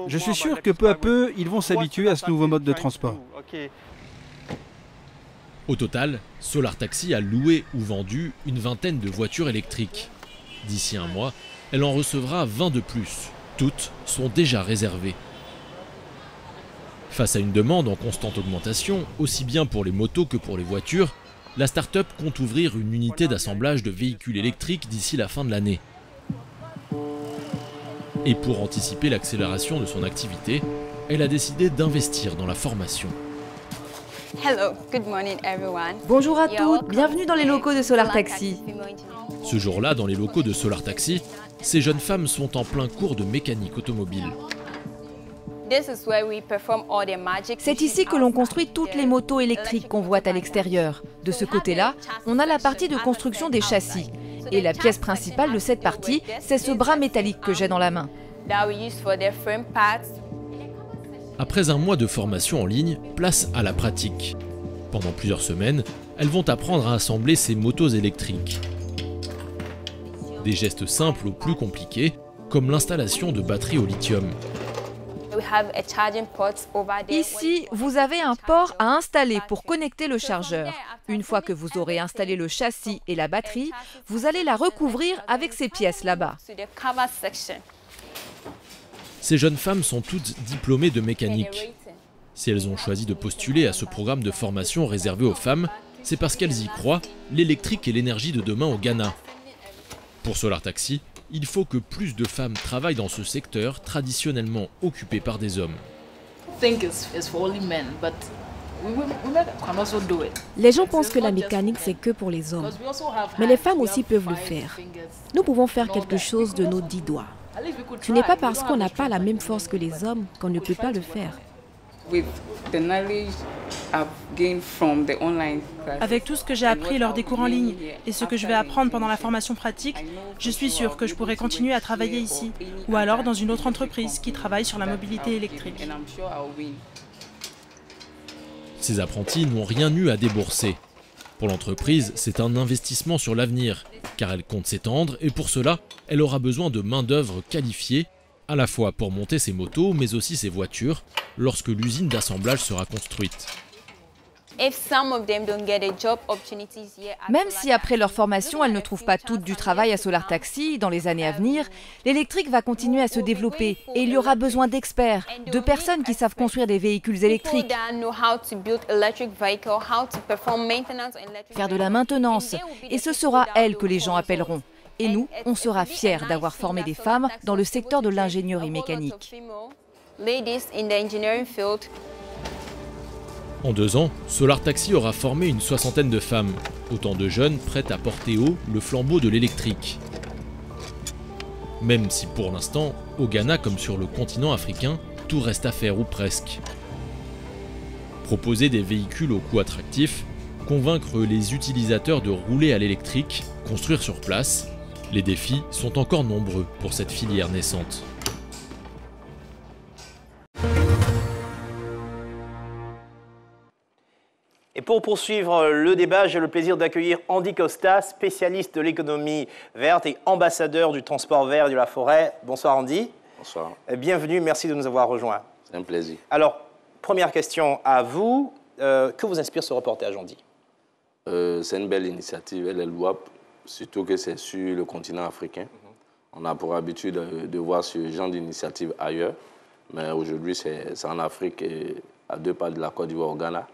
Speaker 17: Je suis sûr que peu à peu, ils vont s'habituer à ce nouveau mode de transport.
Speaker 14: Au total, Solar Taxi a loué ou vendu une vingtaine de voitures électriques. D'ici un mois, elle en recevra 20 de plus. Toutes sont déjà réservées. Face à une demande en constante augmentation, aussi bien pour les motos que pour les voitures, la start-up compte ouvrir une unité d'assemblage de véhicules électriques d'ici la fin de l'année. Et pour anticiper l'accélération de son activité, elle a décidé d'investir dans la formation.
Speaker 2: Bonjour à toutes, bienvenue dans les locaux de Solar Taxi.
Speaker 14: Ce jour-là, dans les locaux de Solar Taxi, ces jeunes femmes sont en plein cours de mécanique automobile.
Speaker 2: C'est ici que l'on construit toutes les motos électriques qu'on voit à l'extérieur. De ce côté-là, on a la partie de construction des châssis. Et la pièce principale de cette partie, c'est ce bras métallique que j'ai dans la main.
Speaker 14: Après un mois de formation en ligne, place à la pratique. Pendant plusieurs semaines, elles vont apprendre à assembler ces motos électriques. Des gestes simples aux plus compliqués, comme l'installation de batteries au lithium.
Speaker 2: Ici, vous avez un port à installer pour connecter le chargeur. Une fois que vous aurez installé le châssis et la batterie, vous allez la recouvrir avec ces pièces là-bas.
Speaker 14: Ces jeunes femmes sont toutes diplômées de mécanique. Si elles ont choisi de postuler à ce programme de formation réservé aux femmes, c'est parce qu'elles y croient, l'électrique et l'énergie de demain au Ghana. Pour Solar Taxi, il faut que plus de femmes travaillent dans ce secteur traditionnellement occupé par des hommes.
Speaker 20: Les gens pensent que la mécanique, c'est que pour les hommes. Mais les femmes aussi peuvent le faire. Nous pouvons faire quelque chose de nos 10 doigts. Ce n'est pas parce qu'on n'a pas la même force que les hommes qu'on ne peut pas le faire.
Speaker 16: Avec tout ce que j'ai appris lors des cours en ligne et ce que je vais apprendre pendant la formation pratique, je suis sûre que je pourrai continuer à travailler ici ou alors dans une autre entreprise qui travaille sur la mobilité électrique.
Speaker 14: Ces apprentis n'ont rien eu à débourser. Pour l'entreprise, c'est un investissement sur l'avenir, car elle compte s'étendre et pour cela, elle aura besoin de main-d'œuvre qualifiée, à la fois pour monter ses motos, mais aussi ses voitures, lorsque l'usine d'assemblage sera construite.
Speaker 2: Même si après leur formation, elles ne trouvent pas toutes du travail à Solar Taxi, dans les années à venir, l'électrique va continuer à se développer et il y aura besoin d'experts, de personnes qui savent construire des véhicules électriques, faire de la maintenance, et ce sera elles que les gens appelleront. Et nous, on sera fiers d'avoir formé des femmes dans le secteur de l'ingénierie mécanique.
Speaker 14: En 2 ans, Solar Taxi aura formé une 60aine de femmes, autant de jeunes prêtes à porter haut le flambeau de l'électrique. Même si pour l'instant, au Ghana comme sur le continent africain, tout reste à faire ou presque. Proposer des véhicules au coût attractif, convaincre les utilisateurs de rouler à l'électrique, construire sur place, les défis sont encore nombreux pour cette filière naissante.
Speaker 1: Et pour poursuivre le débat, j'ai le plaisir d'accueillir Andy Costa, spécialiste de l'économie verte et ambassadeur du transport vert et de la forêt. Bonsoir Andy.
Speaker 21: Bonsoir.
Speaker 1: Bienvenue, merci de nous avoir rejoints.
Speaker 21: C'est un plaisir.
Speaker 1: Alors, première question à vous. Que vous inspire ce reportage, Andy?
Speaker 21: C'est une belle initiative, elle est louable, surtout que c'est sur le continent africain. On a pour habitude de voir ce genre d'initiative ailleurs, mais aujourd'hui c'est en Afrique et à 2 pas de la Côte d'Ivoire au Ghana.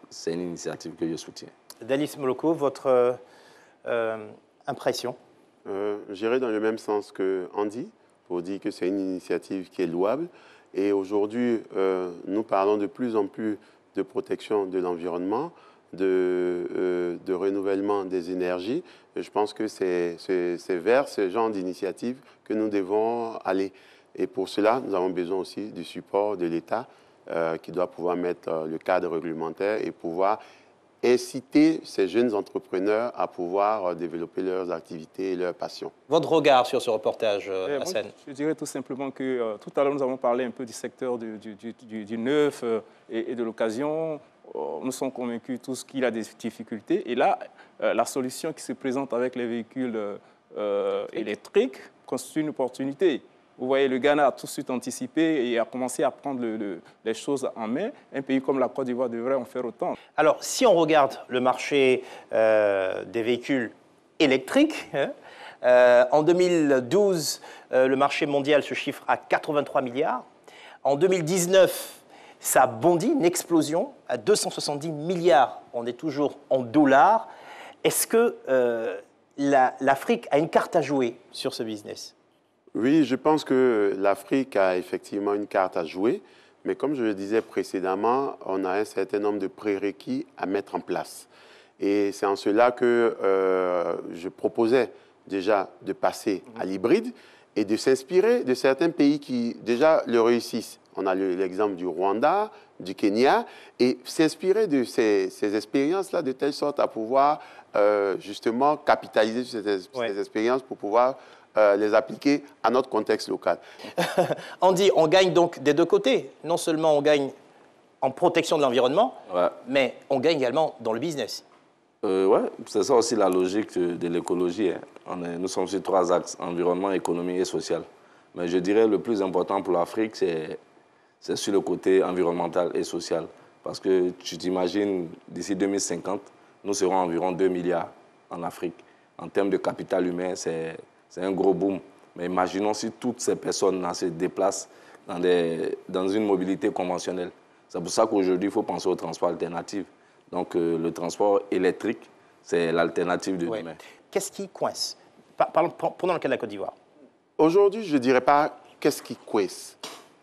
Speaker 21: C'est une initiative que je soutiens.
Speaker 1: Dalis Moloko, votre impression?
Speaker 11: J'irai dans le même sens que Andy, pour dire que c'est une initiative qui est louable. Et aujourd'hui, nous parlons de plus en plus de protection de l'environnement, de renouvellement des énergies. Et je pense que c'est vers ce genre d'initiative que nous devons aller. Et pour cela, nous avons besoin aussi du support de l'État qui doit pouvoir mettre le cadre réglementaire et pouvoir inciter ces jeunes entrepreneurs à pouvoir développer leurs activités et leurs passions.
Speaker 1: Votre regard sur ce reportage, Hassan?
Speaker 12: Je dirais tout simplement que tout à l'heure, nous avons parlé un peu du secteur du neuf et de l'occasion. Nous sommes convaincus tous qu'il a des difficultés. Et là, la solution qui se présente avec les véhicules électriques constitue une opportunité. Vous voyez, le Ghana a tout de suite anticipé et a commencé à prendre les choses en main. Un pays comme la Côte d'Ivoire devrait en faire autant.
Speaker 1: Alors, si on regarde le marché des véhicules électriques, en 2012, le marché mondial se chiffre à 83 milliards. En 2019, ça bondit, une explosion à 270 milliards. On est toujours en dollars. Est-ce que l'Afrique a une carte à jouer sur ce business?
Speaker 11: Oui, je pense que l'Afrique a effectivement une carte à jouer, mais comme je le disais précédemment, on a un certain nombre de prérequis à mettre en place. Et c'est en cela que je proposais déjà de passer à l'hybride et de s'inspirer de certains pays qui déjà le réussissent. On a l'exemple du Rwanda, du Kenya, et s'inspirer de ces expériences-là de telle sorte à pouvoir justement capitaliser sur ces expériences pour pouvoir les appliquer à notre contexte local.
Speaker 1: Andy, on gagne donc des deux côtés. Non seulement on gagne en protection de l'environnement, mais on gagne également dans le business.
Speaker 21: Oui, c'est ça aussi la logique de l'écologie. Hein. Nous sommes sur 3 axes, environnement, économie et social. Mais je dirais le plus important pour l'Afrique, c'est sur le côté environnemental et social. Parce que tu t'imagines, d'ici 2050, nous serons environ 2 milliards en Afrique. En termes de capital humain, c'est un gros boom. Mais imaginons si toutes ces personnes se déplacent dans une mobilité conventionnelle. C'est pour ça qu'aujourd'hui, il faut penser au transport alternatif. Donc, le transport électrique, c'est l'alternative de demain.
Speaker 1: Qu'est-ce qui coince? Prenons le cas de la Côte d'Ivoire.
Speaker 11: Aujourd'hui, je ne dirais pas qu'est-ce qui coince.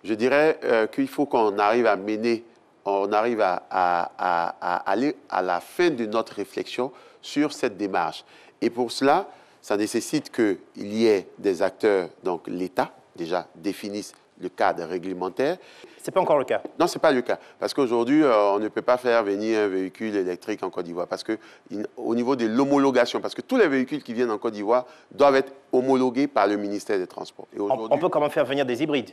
Speaker 11: Je dirais qu'il faut qu'on arrive à mener, on arrive à aller à la fin de notre réflexion sur cette démarche. Et pour cela, ça nécessite qu'il y ait des acteurs, donc l'État, déjà, définissent le cadre réglementaire.
Speaker 1: Ce n'est pas encore le cas.
Speaker 11: Non, ce n'est pas le cas. Parce qu'aujourd'hui, on ne peut pas faire venir un véhicule électrique en Côte d'Ivoire. Parce qu'au niveau de l'homologation, parce que tous les véhicules qui viennent en Côte d'Ivoire doivent être homologués par le ministère des Transports. Et
Speaker 1: on peut quand même faire venir des hybrides?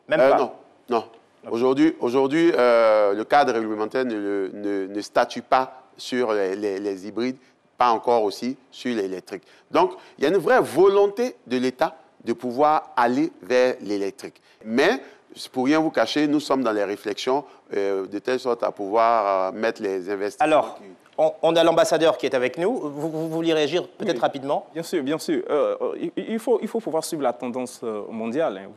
Speaker 1: Même pas?
Speaker 11: Non, non. Aujourd'hui, le cadre réglementaire ne statue pas sur les hybrides, pas encore aussi sur l'électrique. Donc, il y a une vraie volonté de l'État de pouvoir aller vers l'électrique. Mais, pour rien vous cacher, nous sommes dans les réflexions de telle sorte à pouvoir mettre les investissements.
Speaker 1: Alors, on a l'ambassadeur qui est avec nous. Vous vouliez réagir peut-être rapidement?
Speaker 12: Bien sûr, bien sûr. Il faut pouvoir suivre la tendance mondiale.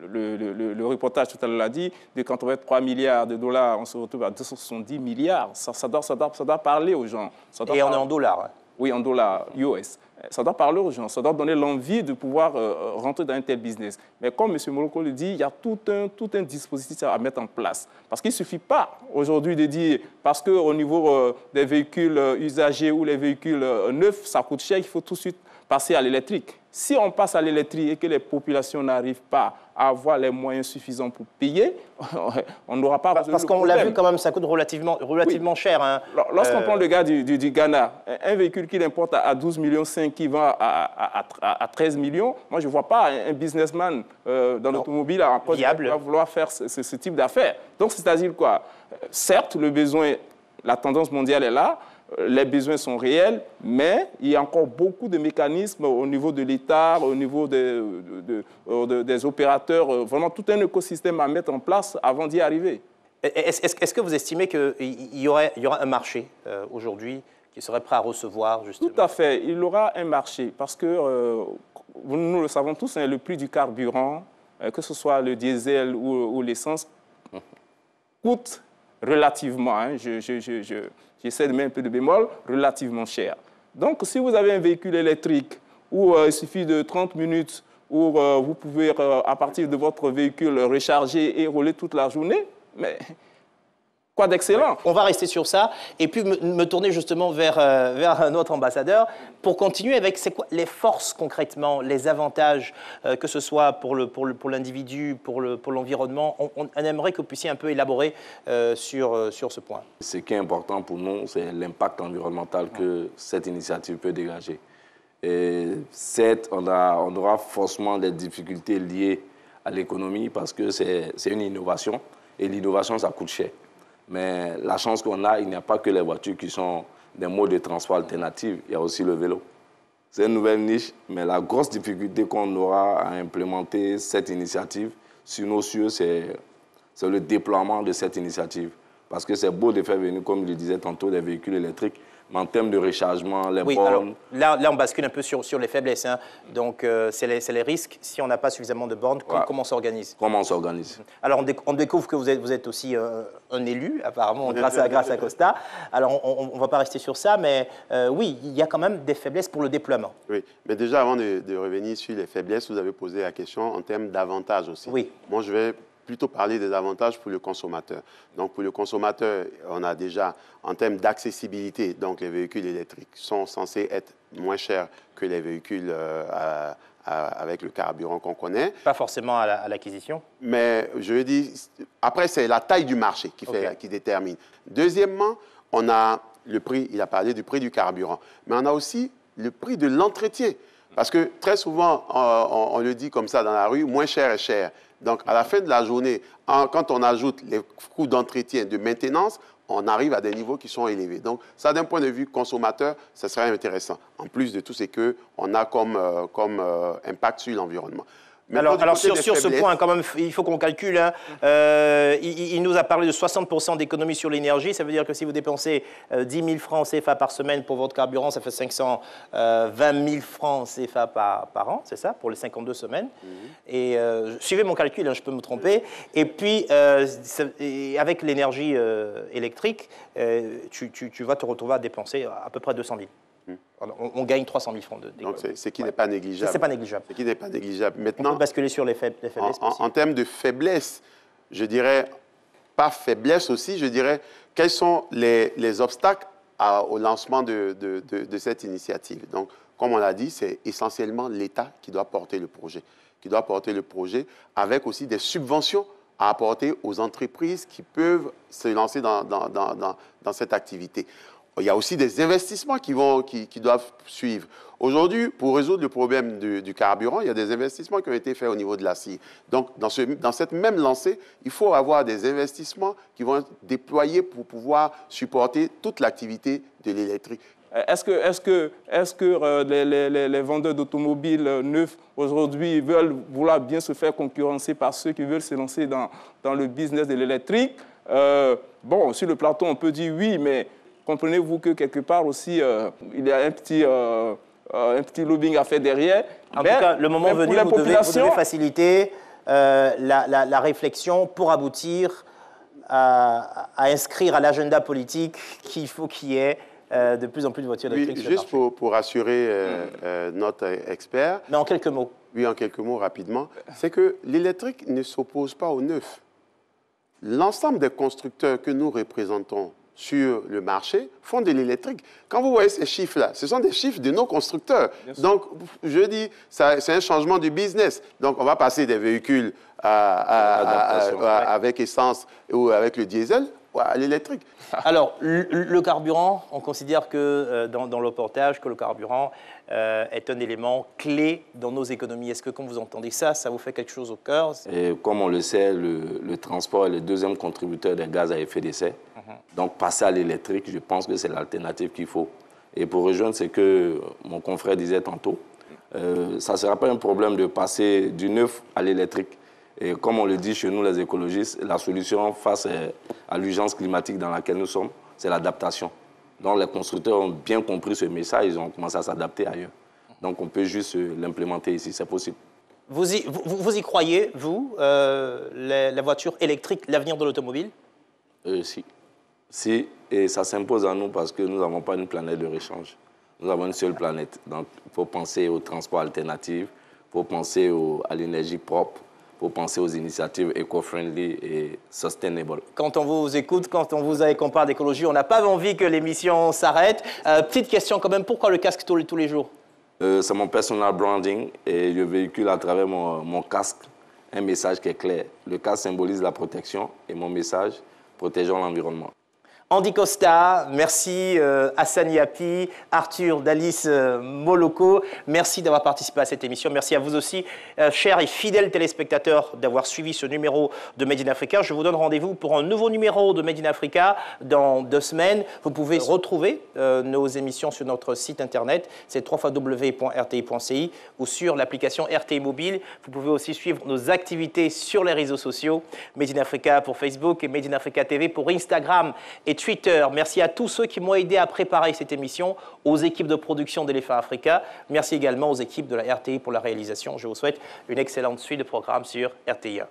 Speaker 12: Le reportage tout à l'heure l'a dit, de 83 milliards de dollars, on se retrouve à 270 milliards. Ça doit parler aux gens.
Speaker 1: Et on est en dollars.
Speaker 12: Oui, en dollars US. Ça doit parler aux gens, ça doit donner l'envie de pouvoir rentrer dans un tel business. Mais comme M. Moloko le dit, il y a tout un dispositif à mettre en place. Parce qu'il ne suffit pas aujourd'hui de dire, parce qu'au niveau des véhicules usagés ou les véhicules neufs, ça coûte cher, il faut tout de suite passer à l'électrique. Si on passe à l'électrique et que les populations n'arrivent pas à avoir les moyens suffisants pour payer, on n'aura pas résolu le
Speaker 1: Parce qu'on l'a vu quand même, ça coûte relativement cher. Hein.
Speaker 12: Lorsqu'on prend le gars du Ghana, un véhicule qu'il importe à 12,5 millions, qui va à 13 millions, moi je ne vois pas un businessman dans l'automobile à Côte d'Ivoire qui va vouloir faire ce type d'affaires. Donc c'est-à-dire quoi? Certes, le besoin, la tendance mondiale est là, les besoins sont réels, mais il y a encore beaucoup de mécanismes au niveau de l'État, au niveau des opérateurs, vraiment tout un écosystème à mettre en place avant d'y arriver.
Speaker 1: Est-ce que vous estimez qu'il y aura un marché aujourd'hui qui serait prêt à recevoir justement?
Speaker 12: Tout à fait, il y aura un marché parce que, nous le savons tous, le prix du carburant, que ce soit le diesel ou l'essence, coûte relativement, j'essaie de mettre un peu de bémol, relativement cher. Donc, si vous avez un véhicule électrique où il suffit de 30 minutes, où vous pouvez, à partir de votre véhicule, recharger et rouler toute la journée, mais quoi d'excellent.
Speaker 1: On va rester sur ça et puis me tourner justement vers un autre ambassadeur pour continuer avec les forces concrètement, les avantages, que ce soit pour l'individu, pour l'environnement. On aimerait que vous puissiez un peu élaborer sur ce point.
Speaker 21: Ce qui est important pour nous, c'est l'impact environnemental que cette initiative peut dégager. Et certes, on aura forcément des difficultés liées à l'économie parce que c'est une innovation et l'innovation, ça coûte cher. Mais la chance qu'on a, il n'y a pas que les voitures qui sont des modes de transport alternatifs, il y a aussi le vélo. C'est une nouvelle niche, mais la grosse difficulté qu'on aura à implémenter cette initiative sur nos cieux, c'est le déploiement de cette initiative. Parce que c'est beau de faire venir, comme je le disais tantôt, des véhicules électriques, mais en termes de rechargement, les bornes...
Speaker 1: Alors, là, on bascule un peu sur les faiblesses. Hein. Donc, c'est les risques. Si on n'a pas suffisamment de bornes, comment on s'organise?
Speaker 21: Comment on s'organise?
Speaker 1: Alors, on découvre que vous êtes aussi un élu, apparemment, grâce à Costa. Alors, on ne va pas rester sur ça, mais oui, il y a quand même des faiblesses pour le déploiement.
Speaker 11: Oui, mais déjà, avant de revenir sur les faiblesses, vous avez posé la question en termes d'avantages aussi.
Speaker 1: Oui.
Speaker 11: Moi, je vais plutôt parler des avantages pour le consommateur. Donc, pour le consommateur, on a déjà, en termes d'accessibilité, donc les véhicules électriques sont censés être moins chers que les véhicules avec le carburant qu'on connaît.
Speaker 1: Pas forcément à l'acquisition.
Speaker 11: Mais je veux dire, après, c'est la taille du marché qui détermine. Deuxièmement, on a le prix, il a parlé du prix du carburant, mais on a aussi le prix de l'entretien. Parce que très souvent, on le dit comme ça dans la rue, moins cher est cher. Donc, à la fin de la journée, quand on ajoute les coûts d'entretien, de maintenance, on arrive à des niveaux qui sont élevés. Donc, ça, d'un point de vue consommateur, ça serait intéressant. En plus de tout ce qu'on a comme impact sur l'environnement.
Speaker 1: Alors sur ce point, quand même, il faut qu'on calcule. Hein. Il nous a parlé de 60% d'économie sur l'énergie. Ça veut dire que si vous dépensez 10 000 francs CFA par semaine pour votre carburant, ça fait 520 000 francs CFA par an, c'est ça, pour les 52 semaines. Et suivez mon calcul, hein, je peux me tromper. Et puis, avec l'énergie électrique, tu vas te retrouver à dépenser à peu près 200 000. On gagne 300 000 francs d'économie.
Speaker 11: Donc, c'est qui n'est pas négligeable.
Speaker 1: C'est pas négligeable.
Speaker 11: C'est qui n'est pas négligeable. Maintenant,
Speaker 1: on peut basculer sur les faiblesses.
Speaker 11: En termes de faiblesse, je dirais, pas faiblesse aussi, je dirais, quels sont les obstacles au lancement de cette initiative. Donc, comme on l'a dit, c'est essentiellement l'État qui doit porter le projet, avec aussi des subventions à apporter aux entreprises qui peuvent se lancer dans cette activité. Il y a aussi des investissements qui doivent suivre. Aujourd'hui, pour résoudre le problème du carburant, il y a des investissements qui ont été faits au niveau de l'acier. Donc, dans cette même lancée, il faut avoir des investissements qui vont être déployés pour pouvoir supporter toute l'activité de l'électrique.
Speaker 12: Est-ce que les vendeurs d'automobiles neufs aujourd'hui vouloir bien se faire concurrencer par ceux qui veulent se lancer dans le business de l'électrique? Bon, sur le plateau, on peut dire oui, mais comprenez-vous que quelque part aussi, il y a un petit lobbying à faire derrière.
Speaker 1: En tout cas, le moment venu, vous devez faciliter la réflexion pour aboutir à inscrire à l'agenda politique qu'il faut qu'il y ait de plus en plus de voitures électriques sur le marché.
Speaker 11: Juste pour rassurer notre expert.
Speaker 1: Mais en quelques mots.
Speaker 11: Oui, en quelques mots, rapidement. C'est que l'électrique ne s'oppose pas au neuf. L'ensemble des constructeurs que nous représentons sur le marché font de l'électrique. Quand vous voyez ces chiffres-là, ce sont des chiffres de nos constructeurs. Donc, je dis, c'est un changement du business. Donc, on va passer des véhicules avec essence ou avec le diesel à l'électrique.
Speaker 1: Alors, le carburant, on considère que dans le reportage, que le carburant est un élément clé dans nos économies. Est-ce que quand vous entendez ça, ça vous fait quelque chose au cœur?
Speaker 21: Et comme on le sait, le transport est le deuxième contributeur des gaz à effet de serre. Donc, passer à l'électrique, je pense que c'est l'alternative qu'il faut. Et pour rejoindre ce que mon confrère disait tantôt, ça ne sera pas un problème de passer du neuf à l'électrique. Et comme on le dit chez nous, les écologistes, la solution face à l'urgence climatique dans laquelle nous sommes, c'est l'adaptation. Donc, les constructeurs ont bien compris ce message, ils ont commencé à s'adapter ailleurs. Donc, on peut juste l'implémenter ici, c'est possible.
Speaker 1: Vous y croyez, vous, la voiture électrique, l'avenir de l'automobile?
Speaker 21: Si, et ça s'impose à nous parce que nous n'avons pas une planète de réchange. Nous avons une seule planète. Donc, il faut penser au transport alternatif, il faut penser à l'énergie propre, il faut penser aux initiatives éco-friendly et sustainable.
Speaker 1: Quand on vous écoute, quand qu'on parle d'écologie, on n'a pas envie que l'émission s'arrête. Petite question quand même, pourquoi le casque tous les jours?
Speaker 21: C'est mon personal branding et je véhicule à travers mon casque un message qui est clair. Le casque symbolise la protection et mon message, protégeons l'environnement.
Speaker 1: Andy Costa, merci Hassan Yapi, Arthur Dalis Moloko, merci d'avoir participé à cette émission. Merci à vous aussi, chers et fidèles téléspectateurs, d'avoir suivi ce numéro de Made in Africa. Je vous donne rendez-vous pour un nouveau numéro de Made in Africa dans 2 semaines. Vous pouvez retrouver nos émissions sur notre site internet, c'est www.rti.ci ou sur l'application RTI Mobile. Vous pouvez aussi suivre nos activités sur les réseaux sociaux, Made in Africa pour Facebook et Made in Africa TV pour Instagram et Twitter. Merci à tous ceux qui m'ont aidé à préparer cette émission, aux équipes de production d'Elephant Africa. Merci également aux équipes de la RTI pour la réalisation. Je vous souhaite une excellente suite de programmes sur RTI1.